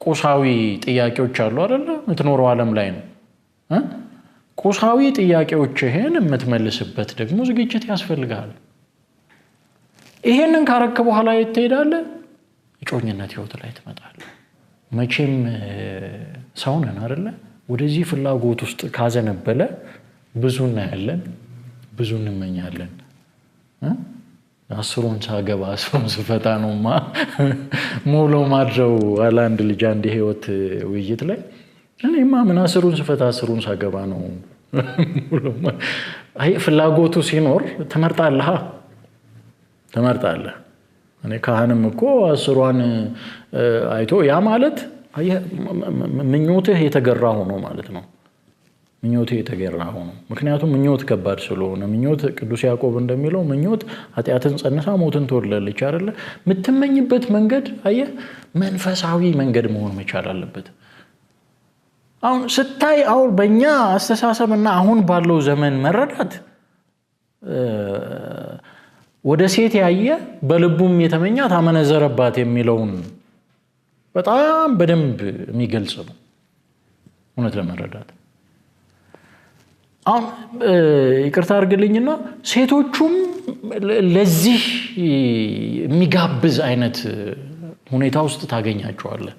ቁሳዊ ጥያቄዎች አሉ አይደለ? የምትኖረው ዓለም ላይ ነው። ቁሳዊ ጥያቄዎችህን የምትመልስበት ደግሞ ዝግጅት ያስፈልጋል። ይሄንን ካረክ በኋላ የት ትሄዳለህ? የጮኝነት ህይወት ላይ ትመጣለህ። መቼም ሰው ነን አይደለ? ወደዚህ ፍላጎት ውስጥ ካዘነበለ ብዙ እናያለን፣ ብዙ እንመኛለን። አስሩን ሳገባ አስሩን ስፈታ ነውማ ሞሎ ማድረው አለ አንድ ልጅ አንድ ህይወት ውይይት ላይ። እኔማ ምን አስሩን ስፈታ አስሩን ሳገባ ነው። አይ ፍላጎቱ ሲኖር ትመርጣለህ። እኔ ካህንም እኮ አስሯን አይቶ ያ ማለት ምኞትህ የተገራ ሆኖ ማለት ነው። ምኞትህ የተገራ ሆኖ፣ ምክንያቱም ምኞት ከባድ ስለሆነ። ምኞት ቅዱስ ያዕቆብ እንደሚለው ምኞት ኃጢአትን ጸንሳ ሞትን ትወልዳለች አይደለ? የምትመኝበት መንገድ አየህ መንፈሳዊ መንገድ መሆን መቻል አለበት። አሁን ስታይ አሁን በእኛ አስተሳሰብና አሁን ባለው ዘመን መረዳት ወደ ሴት ያየ በልቡም የተመኛት አመነዘረባት የሚለውን በጣም በደንብ የሚገልጽ ነው እውነት ለመረዳት። አሁን ይቅርታ አድርግልኝና ሴቶቹም ለዚህ የሚጋብዝ አይነት ሁኔታ ውስጥ ታገኛቸዋለህ።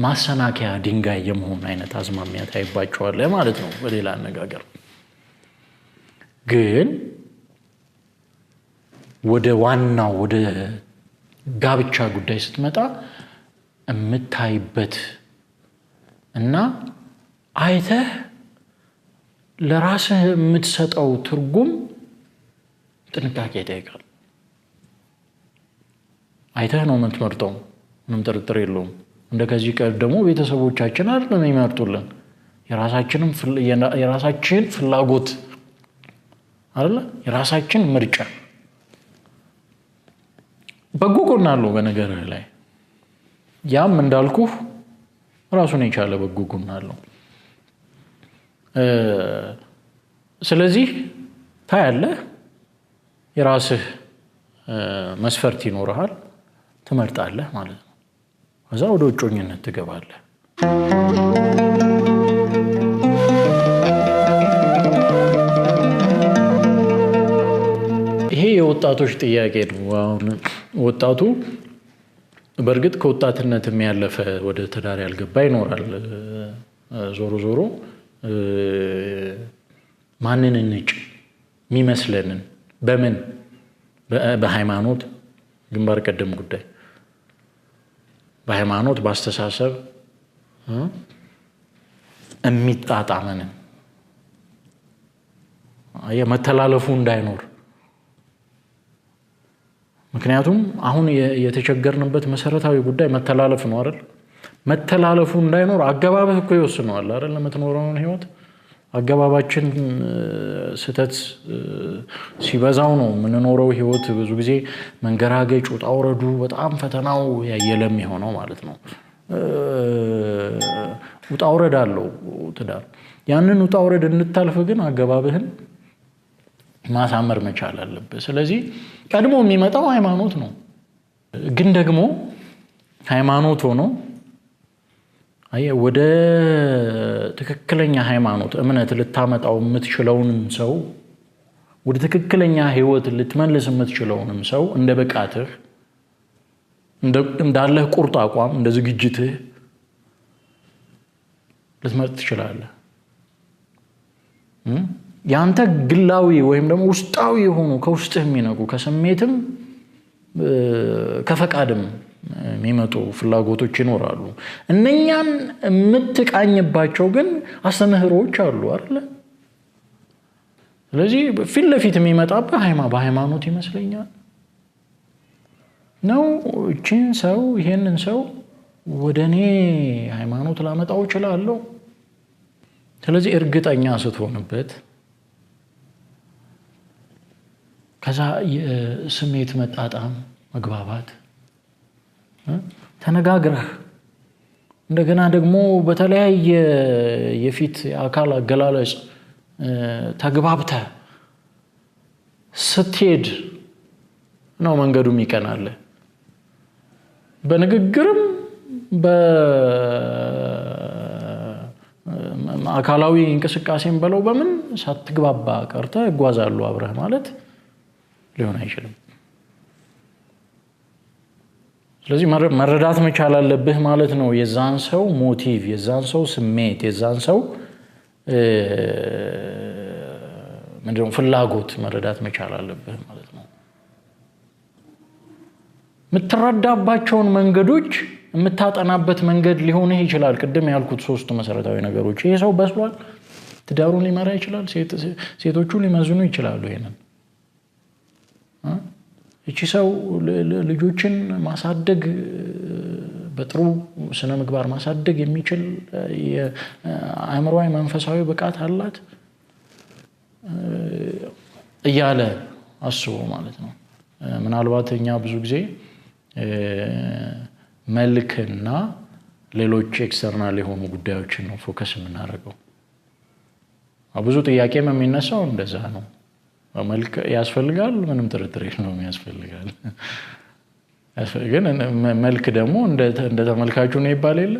ማሰናከያ ድንጋይ የመሆን አይነት አዝማሚያ ታይባቸዋለህ ማለት ነው በሌላ አነጋገር። ግን ወደ ዋናው ወደ ጋብቻ ጉዳይ ስትመጣ የምታይበት እና አይተህ ለራስህ የምትሰጠው ትርጉም ጥንቃቄ ይጠይቃል። አይተህ ነው የምትመርጠው፣ ምንም ጥርጥር የለውም። እንደከዚህ ቀደሙ ቤተሰቦቻችን አይደለም የሚመርጡልን፣ የራሳችን ፍላጎት አይደለ? የራሳችን ምርጫ። በጎ ጎን አለው በነገርህ ላይ። ያም እንዳልኩህ ራሱን የቻለ በጎ ጎን አለው። ስለዚህ ታያለህ፣ የራስህ መስፈርት ይኖርሃል፣ ትመርጣለህ ማለት ነው። ከዛ ወደ እጮኝነት ትገባለህ። ይሄ የወጣቶች ጥያቄ ነው። አሁን ወጣቱ በእርግጥ ከወጣትነት የሚያለፈ ወደ ትዳር ያልገባ ይኖራል። ዞሮ ማንን እንጭ የሚመስለንን በምን በሃይማኖት ግንባር ቀደም ጉዳይ በሃይማኖት ባስተሳሰብ የሚጣጣመንን የመተላለፉ እንዳይኖር። ምክንያቱም አሁን የተቸገርንበት መሰረታዊ ጉዳይ መተላለፍ ነው አይደል? መተላለፉ እንዳይኖር አገባብህ እኮ ይወስነዋል አይደል? ለምትኖረውን ህይወት አገባባችን ስተት ሲበዛው ነው የምንኖረው ህይወት ብዙ ጊዜ መንገራገጭ ውጣ ውረዱ በጣም ፈተናው ያየለም የሆነው ማለት ነው። ውጣ ውረድ አለው ትዳር። ያንን ውጣ ውረድ እንታልፍ ግን አገባብህን ማሳመር መቻል አለበት። ስለዚህ ቀድሞ የሚመጣው ሃይማኖት ነው። ግን ደግሞ ሃይማኖት ሆኖ ወደ ትክክለኛ ሃይማኖት እምነት ልታመጣው የምትችለውንም ሰው ወደ ትክክለኛ ህይወት ልትመልስ የምትችለውንም ሰው እንደ በቃትህ እንዳለህ ቁርጥ አቋም እንደ ዝግጅትህ ልትመርጥ ትችላለህ። ያንተ ግላዊ ወይም ደግሞ ውስጣዊ የሆኑ ከውስጥህ የሚነቁ ከስሜትም ከፈቃድም የሚመጡ ፍላጎቶች ይኖራሉ። እነኛን የምትቃኝባቸው ግን አስተምህሮዎች አሉ አይደል? ስለዚህ ፊት ለፊት የሚመጣብህ በሃይማኖት ይመስለኛል ነው። እቺን ሰው ይሄንን ሰው ወደኔ ሃይማኖት ላመጣው እችላለሁ። ስለዚህ እርግጠኛ ስትሆንበት ከዛ የስሜት መጣጣም መግባባት ተነጋግረህ እንደገና ደግሞ በተለያየ የፊት አካል አገላለጽ ተግባብተህ ስትሄድ ነው መንገዱ የሚቀናል። በንግግርም በአካላዊ እንቅስቃሴም በለው በምን ሳትግባባ ቀርተህ እጓዛሉ አብረህ ማለት ሊሆን አይችልም። ስለዚህ መረዳት መቻል አለብህ ማለት ነው። የዛን ሰው ሞቲቭ፣ የዛን ሰው ስሜት፣ የዛን ሰው ምንድነው ፍላጎት መረዳት መቻል አለብህ ማለት ነው። የምትረዳባቸውን መንገዶች የምታጠናበት መንገድ ሊሆንህ ይችላል። ቅድም ያልኩት ሶስት መሰረታዊ ነገሮች። ይሄ ሰው በስሏል፣ ትዳሩን ሊመራ ይችላል፣ ሴቶቹ ሊመዝኑ ይችላሉ። ይሄንን እቺ ሰው ልጆችን ማሳደግ በጥሩ ስነ ምግባር ማሳደግ የሚችል የአእምሮአዊ መንፈሳዊ ብቃት አላት እያለ አስቦ ማለት ነው። ምናልባት እኛ ብዙ ጊዜ መልክና ሌሎች ኤክስተርናል የሆኑ ጉዳዮችን ነው ፎከስ የምናደርገው። ብዙ ጥያቄም የሚነሳው እንደዛ ነው። መልክ ያስፈልጋል፣ ምንም ጥርጥር የለውም ያስፈልጋል። ግን መልክ ደግሞ እንደ ተመልካቹ ነው ይባል የለ።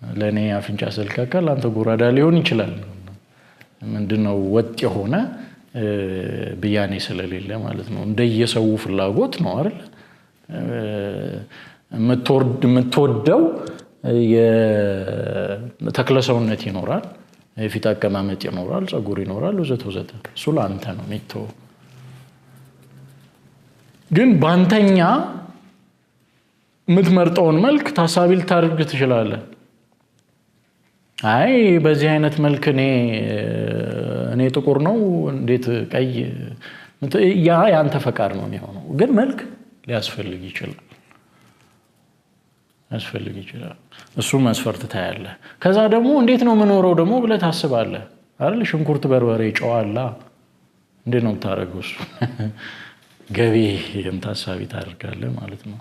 ለእኔ አፍንጫ ስልካካል አንተ ጎራዳ ሊሆን ይችላል። ምንድነው ወጥ የሆነ ብያኔ ስለሌለ ማለት ነው። እንደየሰው ፍላጎት ነው አይደል? የምትወደው የተክለሰውነት ይኖራል፣ የፊት አቀማመጥ ይኖራል፣ ጸጉር ይኖራል፣ ወዘተ ወዘተ። እሱ ለአንተ ነው የሚተው። ግን ባንተኛ የምትመርጠውን መልክ ታሳቢ ልታደርግ ትችላለህ። አይ በዚህ አይነት መልክ እኔ ጥቁር ነው እንዴት ቀይ፣ ያ ያንተ ፈቃድ ነው የሚሆነው። ግን መልክ ሊያስፈልግ ይችላል እሱ መስፈርት ታያለህ። ከዛ ደግሞ እንዴት ነው የምኖረው ደግሞ ብለህ ታስባለህ አይደል? ሽንኩርት በርበሬ ጨዋላ እንዴት ነው የምታደርገው? እሱ ገቢ ታሳቢ ታደርጋለህ ማለት ነው።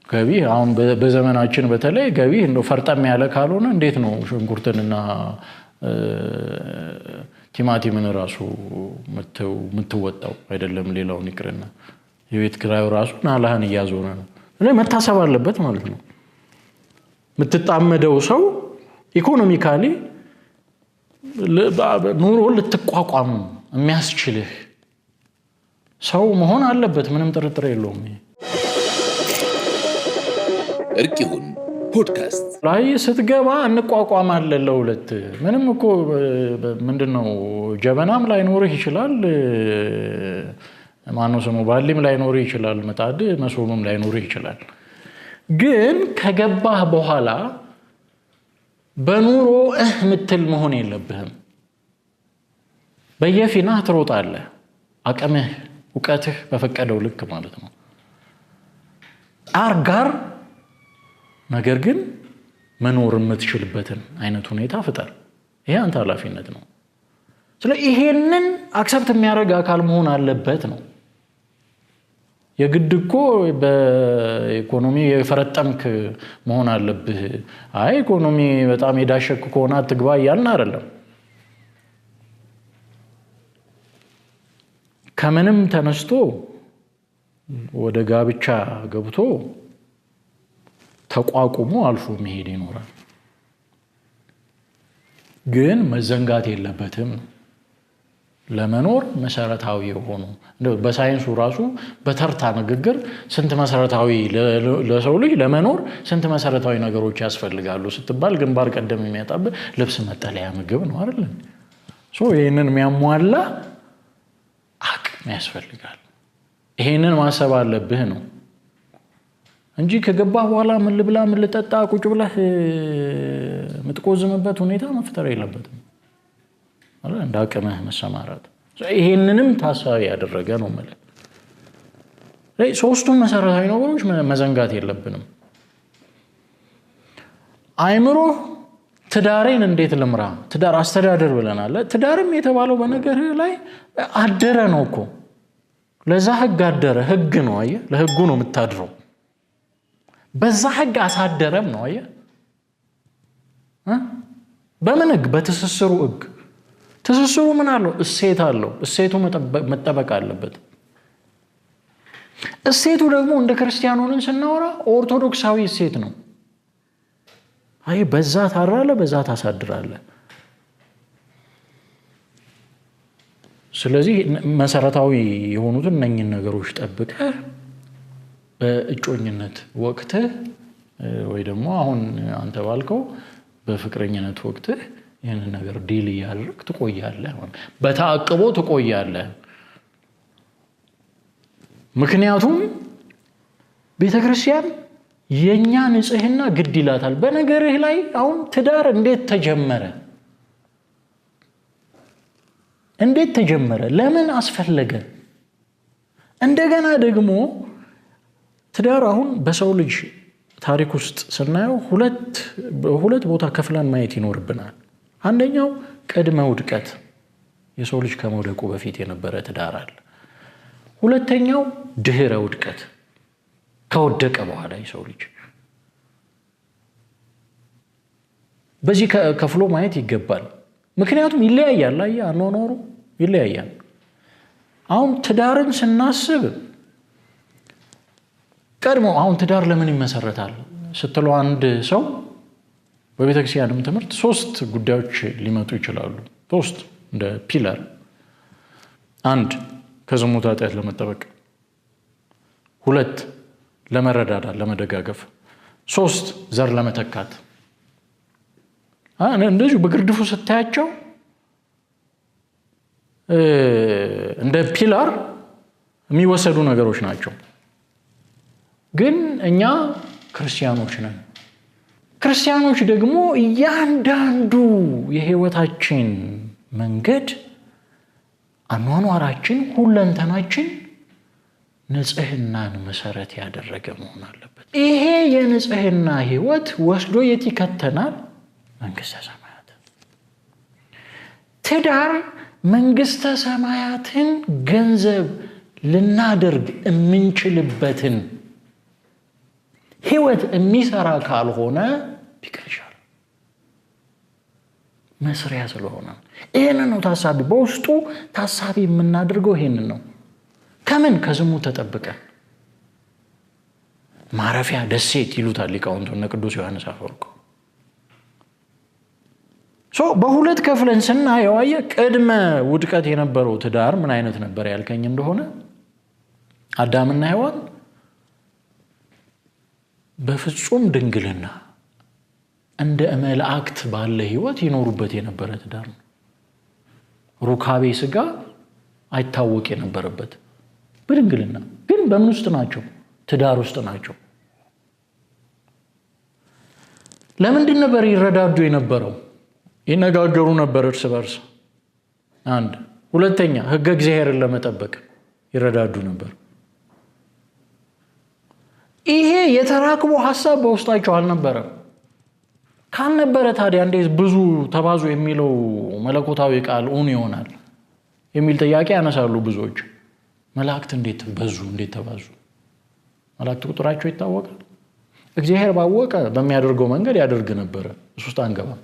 ገቢ አሁን በዘመናችን በተለይ ገቢ እንደው ፈርጠም ያለ ካልሆነ እንዴት ነው ሽንኩርትንና ቲማቲምን ራሱ የምትወጣው? አይደለም ሌላውን ይቅርና የቤት ኪራዩ ራሱ ናላህን እያዞረ ነው። መታሰብ አለበት ማለት ነው። የምትጣመደው ሰው ኢኮኖሚካሊ ኑሮ ልትቋቋም የሚያስችልህ ሰው መሆን አለበት። ምንም ጥርጥር የለውም። እርቅ ይሁን ፖድካስት ላይ ስትገባ እንቋቋማለን ለሁለት ምንም እኮ ምንድነው ጀበናም ላይ ኖርህ ይችላል ማነው ስሙ ባሊም ላይ ኖርህ ይችላል መጣድ መሶብም ላይ ኖርህ ይችላል ግን ከገባህ በኋላ በኑሮ ምትል መሆን የለብህም በየፊና ትሮጣለህ አቅምህ ዕውቀትህ በፈቀደው ልክ ማለት ነው አርጋር ነገር ግን መኖር የምትችልበትን አይነት ሁኔታ ፍጠር ይሄ አንተ ኃላፊነት ነው ስለዚህ ይሄንን አክሰፕት የሚያደርግ አካል መሆን አለበት ነው የግድ እኮ በኢኮኖሚ የፈረጠምክ መሆን አለብህ አይ ኢኮኖሚ በጣም የዳሸክ ከሆነ አትግባ ያልና አይደለም ከምንም ተነስቶ ወደ ጋብቻ ገብቶ ተቋቁሞ አልፎ መሄድ ይኖራል ግን መዘንጋት የለበትም ለመኖር መሰረታዊ የሆኑ በሳይንሱ ራሱ በተርታ ንግግር ስንት መሰረታዊ ለሰው ልጅ ለመኖር ስንት መሰረታዊ ነገሮች ያስፈልጋሉ ስትባል ግንባር ቀደም የሚያጣብህ ልብስ መጠለያ ምግብ ነው አይደል ይሄንን የሚያሟላ አቅም ያስፈልጋል ይሄንን ማሰብ አለብህ ነው እንጂ ከገባህ በኋላ ምን ልብላ ምን ልጠጣ ቁጭ ብለህ ምትቆዝምበት ሁኔታ መፍጠር የለበትም አለ እንደ አቅምህ መሰማራት ይሄንንም ታሳቢ ያደረገ ነው ማለት ሶስቱም መሰረታዊ ነገሮች መዘንጋት የለብንም አይምሮ ትዳሬን እንዴት ልምራ ትዳር አስተዳደር ብለናል ትዳርም የተባለው በነገር ላይ አደረ ነው እኮ ለዛ ህግ አደረ ህግ ነው አየ ለህጉ ነው የምታድረው በዛ ህግ አሳደረም ነው አየ በምን ህግ በትስስሩ ህግ ትስስሩ ምን አለው እሴት አለው እሴቱ መጠበቅ አለበት እሴቱ ደግሞ እንደ ክርስቲያን ሆነን ስናወራ ኦርቶዶክሳዊ እሴት ነው አይ በዛ ታራለ በዛ ታሳድራለ ስለዚህ መሰረታዊ የሆኑትን እነኚህን ነገሮች ጠብቀህ በእጮኝነት ወቅት ወይ ደግሞ አሁን አንተ ባልከው በፍቅረኝነት ወቅት ይሄንን ነገር ዲል ያደርክ ትቆያለህ በታቅቦ ትቆያለህ ምክንያቱም ቤተክርስቲያን የኛ ንጽህና ግድ ይላታል በነገርህ ላይ አሁን ትዳር እንዴት ተጀመረ ለምን አስፈለገ እንደገና ደግሞ ትዳር አሁን በሰው ልጅ ታሪክ ውስጥ ስናየው ሁለት ቦታ ከፍለን ማየት ይኖርብናል አንደኛው ቅድመ ውድቀት የሰው ልጅ ከመውደቁ በፊት የነበረ ትዳር አለ ሁለተኛው ድህረ ውድቀት ከወደቀ በኋላ የሰው ልጅ በዚህ ከፍሎ ማየት ይገባል ምክንያቱም ይለያያል አኗኗሩ ይለያያል አሁን ትዳርን ስናስብ ቀድሞ አሁን ትዳር ለምን ይመሰረታል ስትለው አንድ ሰው በቤተክርስቲያንም ትምህርት ሶስት ጉዳዮች ሊመጡ ይችላሉ ሶስት እንደ ፒላር አንድ ከዝሙት ኃጢአት ለመጠበቅ ሁለት ለመረዳዳት ለመደጋገፍ ሶስት ዘር ለመተካት እንደዚህ በግርድፉ ስታያቸው እንደ ፒላር የሚወሰዱ ነገሮች ናቸው ግን እኛ ክርስቲያኖች ነን ክርስቲያኖች ደግሞ እያንዳንዱ የህይወታችን መንገድ አኗኗራችን ሁለንተናችን ንጽህናን መሰረት ያደረገ መሆን አለበት ይሄ የንጽህና ህይወት ወስዶ የት ይከተናል መንግስተ ሰማያት ትዳር መንግስተ ሰማያትን ገንዘብ ልናደርግ የምንችልበትን ህይወት የሚሰራ ካልሆነ ቢቀርሻል መስሪያ ስለሆነ ይሄንን ነው ታሳቢ በውስጡ ታሳቢ የምናደርገው ይሄንን ነው ከምን ከዝሙት ተጠብቀ ማረፊያ ደሴት ይሉታል ሊቃውንቱ እነ ቅዱስ ዮሐንስ አፈወርቅ በሁለት ከፍለን ስናየው ቅድመ ውድቀት የነበረው ትዳር ምን አይነት ነበር ያልከኝ እንደሆነ አዳምና ሔዋን በፍጹም ድንግልና እንደ መላእክት ባለ ህይወት ይኖሩበት የነበረ ትዳር ነው። ሩካቤ ስጋ አይታወቅ የነበረበት በድንግልና ግን በምን ውስጥ ናቸው? ትዳር ውስጥ ናቸው። ለምንድን ነበር ይረዳዱ የነበረው? ይነጋገሩ ነበር እርስ በርስ። አንድ ሁለተኛ ህገ እግዚአብሔርን ለመጠበቅ ይረዳዱ ነበር። ይሄ የተራክቦ ሐሳብ በውስጣቸው አልነበረም። ካልነበረ ታዲያ እንዴት ብዙ ተባዙ የሚለው መለኮታዊ ቃል ኡን ይሆናል የሚል ጥያቄ ያነሳሉ ብዙዎች። መላእክት እንዴት በዙ? እንዴት ተባዙ? መላእክት ቁጥራቸው ይታወቃል። እግዚአብሔር ባወቀ በሚያደርገው መንገድ ያደርግ ነበር። እሱ ውስጥ አንገባም።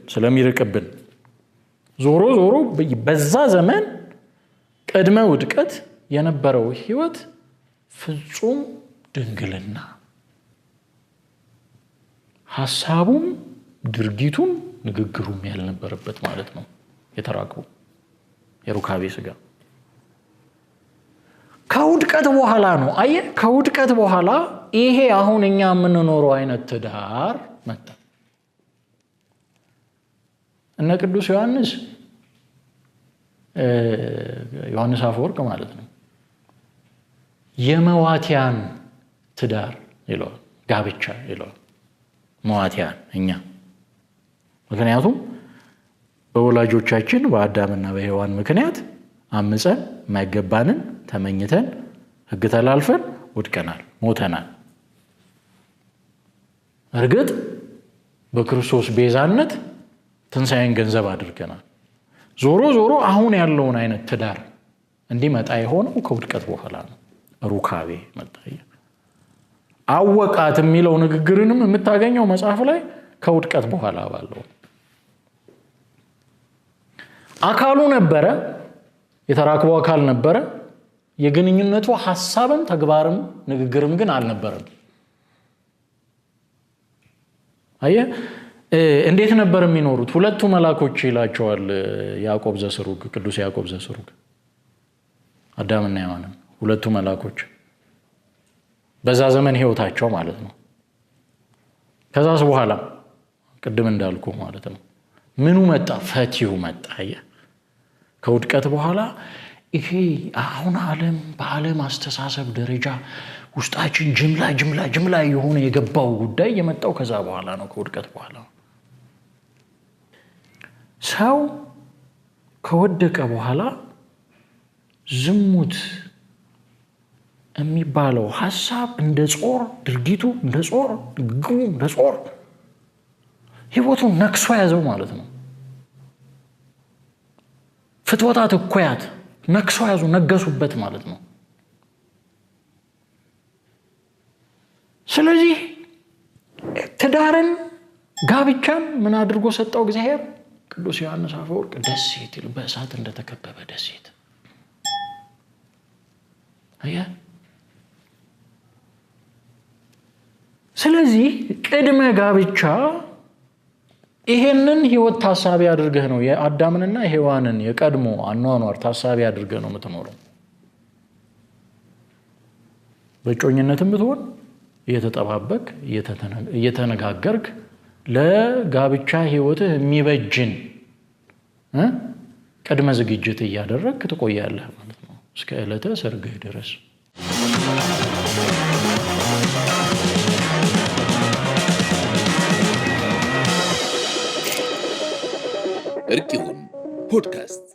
ስለሚርቅብን ዞሮ በዛ ዘመን ቅድመ ውድቀት የነበረው ህይወት ፍጹም ድንግልና፣ ሐሳቡም ድርጊቱም ንግግሩም ያልነበረበት ማለት ነው። የተራክቡ የሩካቤ ስጋ ከውድቀት በኋላ ነው። ከውድቀት በኋላ ይሄ አሁን እኛ የምንኖረው አይነት ትዳር መጣ። እነ ቅዱስ ዮሐንስ አፈወርቅ ማለት ነው የመዋቲያን ትዳር ይለዋል፣ ጋብቻ ይለዋል። መዋቲያን እኛ ምክንያቱም በወላጆቻችን በአዳምና በሔዋን ምክንያት አምፀን የማይገባንን ተመኝተን ህግ ተላልፈን ወድቀናል፣ ሞተናል። እርግጥ በክርስቶስ ቤዛነት ትንሣኤን ገንዘብ አድርገናል። ዞሮ አሁን ያለውን አይነት ትዳር እንዲመጣ የሆነው ከውድቀት በኋላ ነው። ሩካቤ መጣ። አወቃት የሚለው ንግግርንም የምታገኘው መጽሐፍ ላይ ከውድቀት በኋላ ባለው አካሉ ነበረ፣ የተራክቦ አካል ነበረ። የግንኙነቱ ሐሳብም ተግባርም ንግግርም ግን አልነበረም። እንዴት ነበር የሚኖሩት? ሁለቱ መላኮች ይላቸዋል ያዕቆብ ዘስሩግ፣ ቅዱስ ያዕቆብ ዘስሩግ አዳምና ሔዋን ሁለቱ መላኮች በዛ ዘመን ህይወታቸው ማለት ነው። ከዛስ በኋላ ቅድም እንዳልኩ ማለት ነው ምኑ መጣ? ፈቲው መጣ። ከውድቀት በኋላ ይሄ አሁን በዓለም አስተሳሰብ ደረጃ ውስጣችን ጅምላ የሆነ የገባው ጉዳይ የመጣው ከዛ በኋላ ነው። ከውድቀት በኋላ ሰው ከወደቀ በኋላ ዝሙት የሚባለው ሐሳብ እንደ ጾር፣ ድርጊቱ እንደ ጾር፣ ንግግሩ እንደ ጾር ህይወቱን ነክሶ ያዘው ማለት ነው። ፍትወታት እኩያት ነክሶ ያዙ፣ ነገሱበት ማለት ነው። ስለዚህ ትዳርን ጋብቻን ምን አድርጎ ሰጠው እግዚአብሔር? ቅዱስ ዮሐንስ አፈወርቅ ደሴት ይል፣ በእሳት እንደተከበበ ደሴት። ስለዚህ ቅድመ ጋብቻ ይሄንን ህይወት ታሳቢ አድርገህ ነው የአዳምንና ሔዋንን የቀድሞ አኗኗር ታሳቢ አድርገህ ነው የምትኖረው። በጮኝነትም ብትሆን እየተጠባበቅ እየተነጋገርክ ለጋብቻ ህይወትህ የሚበጅን ቅድመ ዝግጅት እያደረግክ ትቆያለህ ማለት ነው እስከ ዕለተ ሰርግህ ድረስ። እርቅ ይሁን ፖድካስት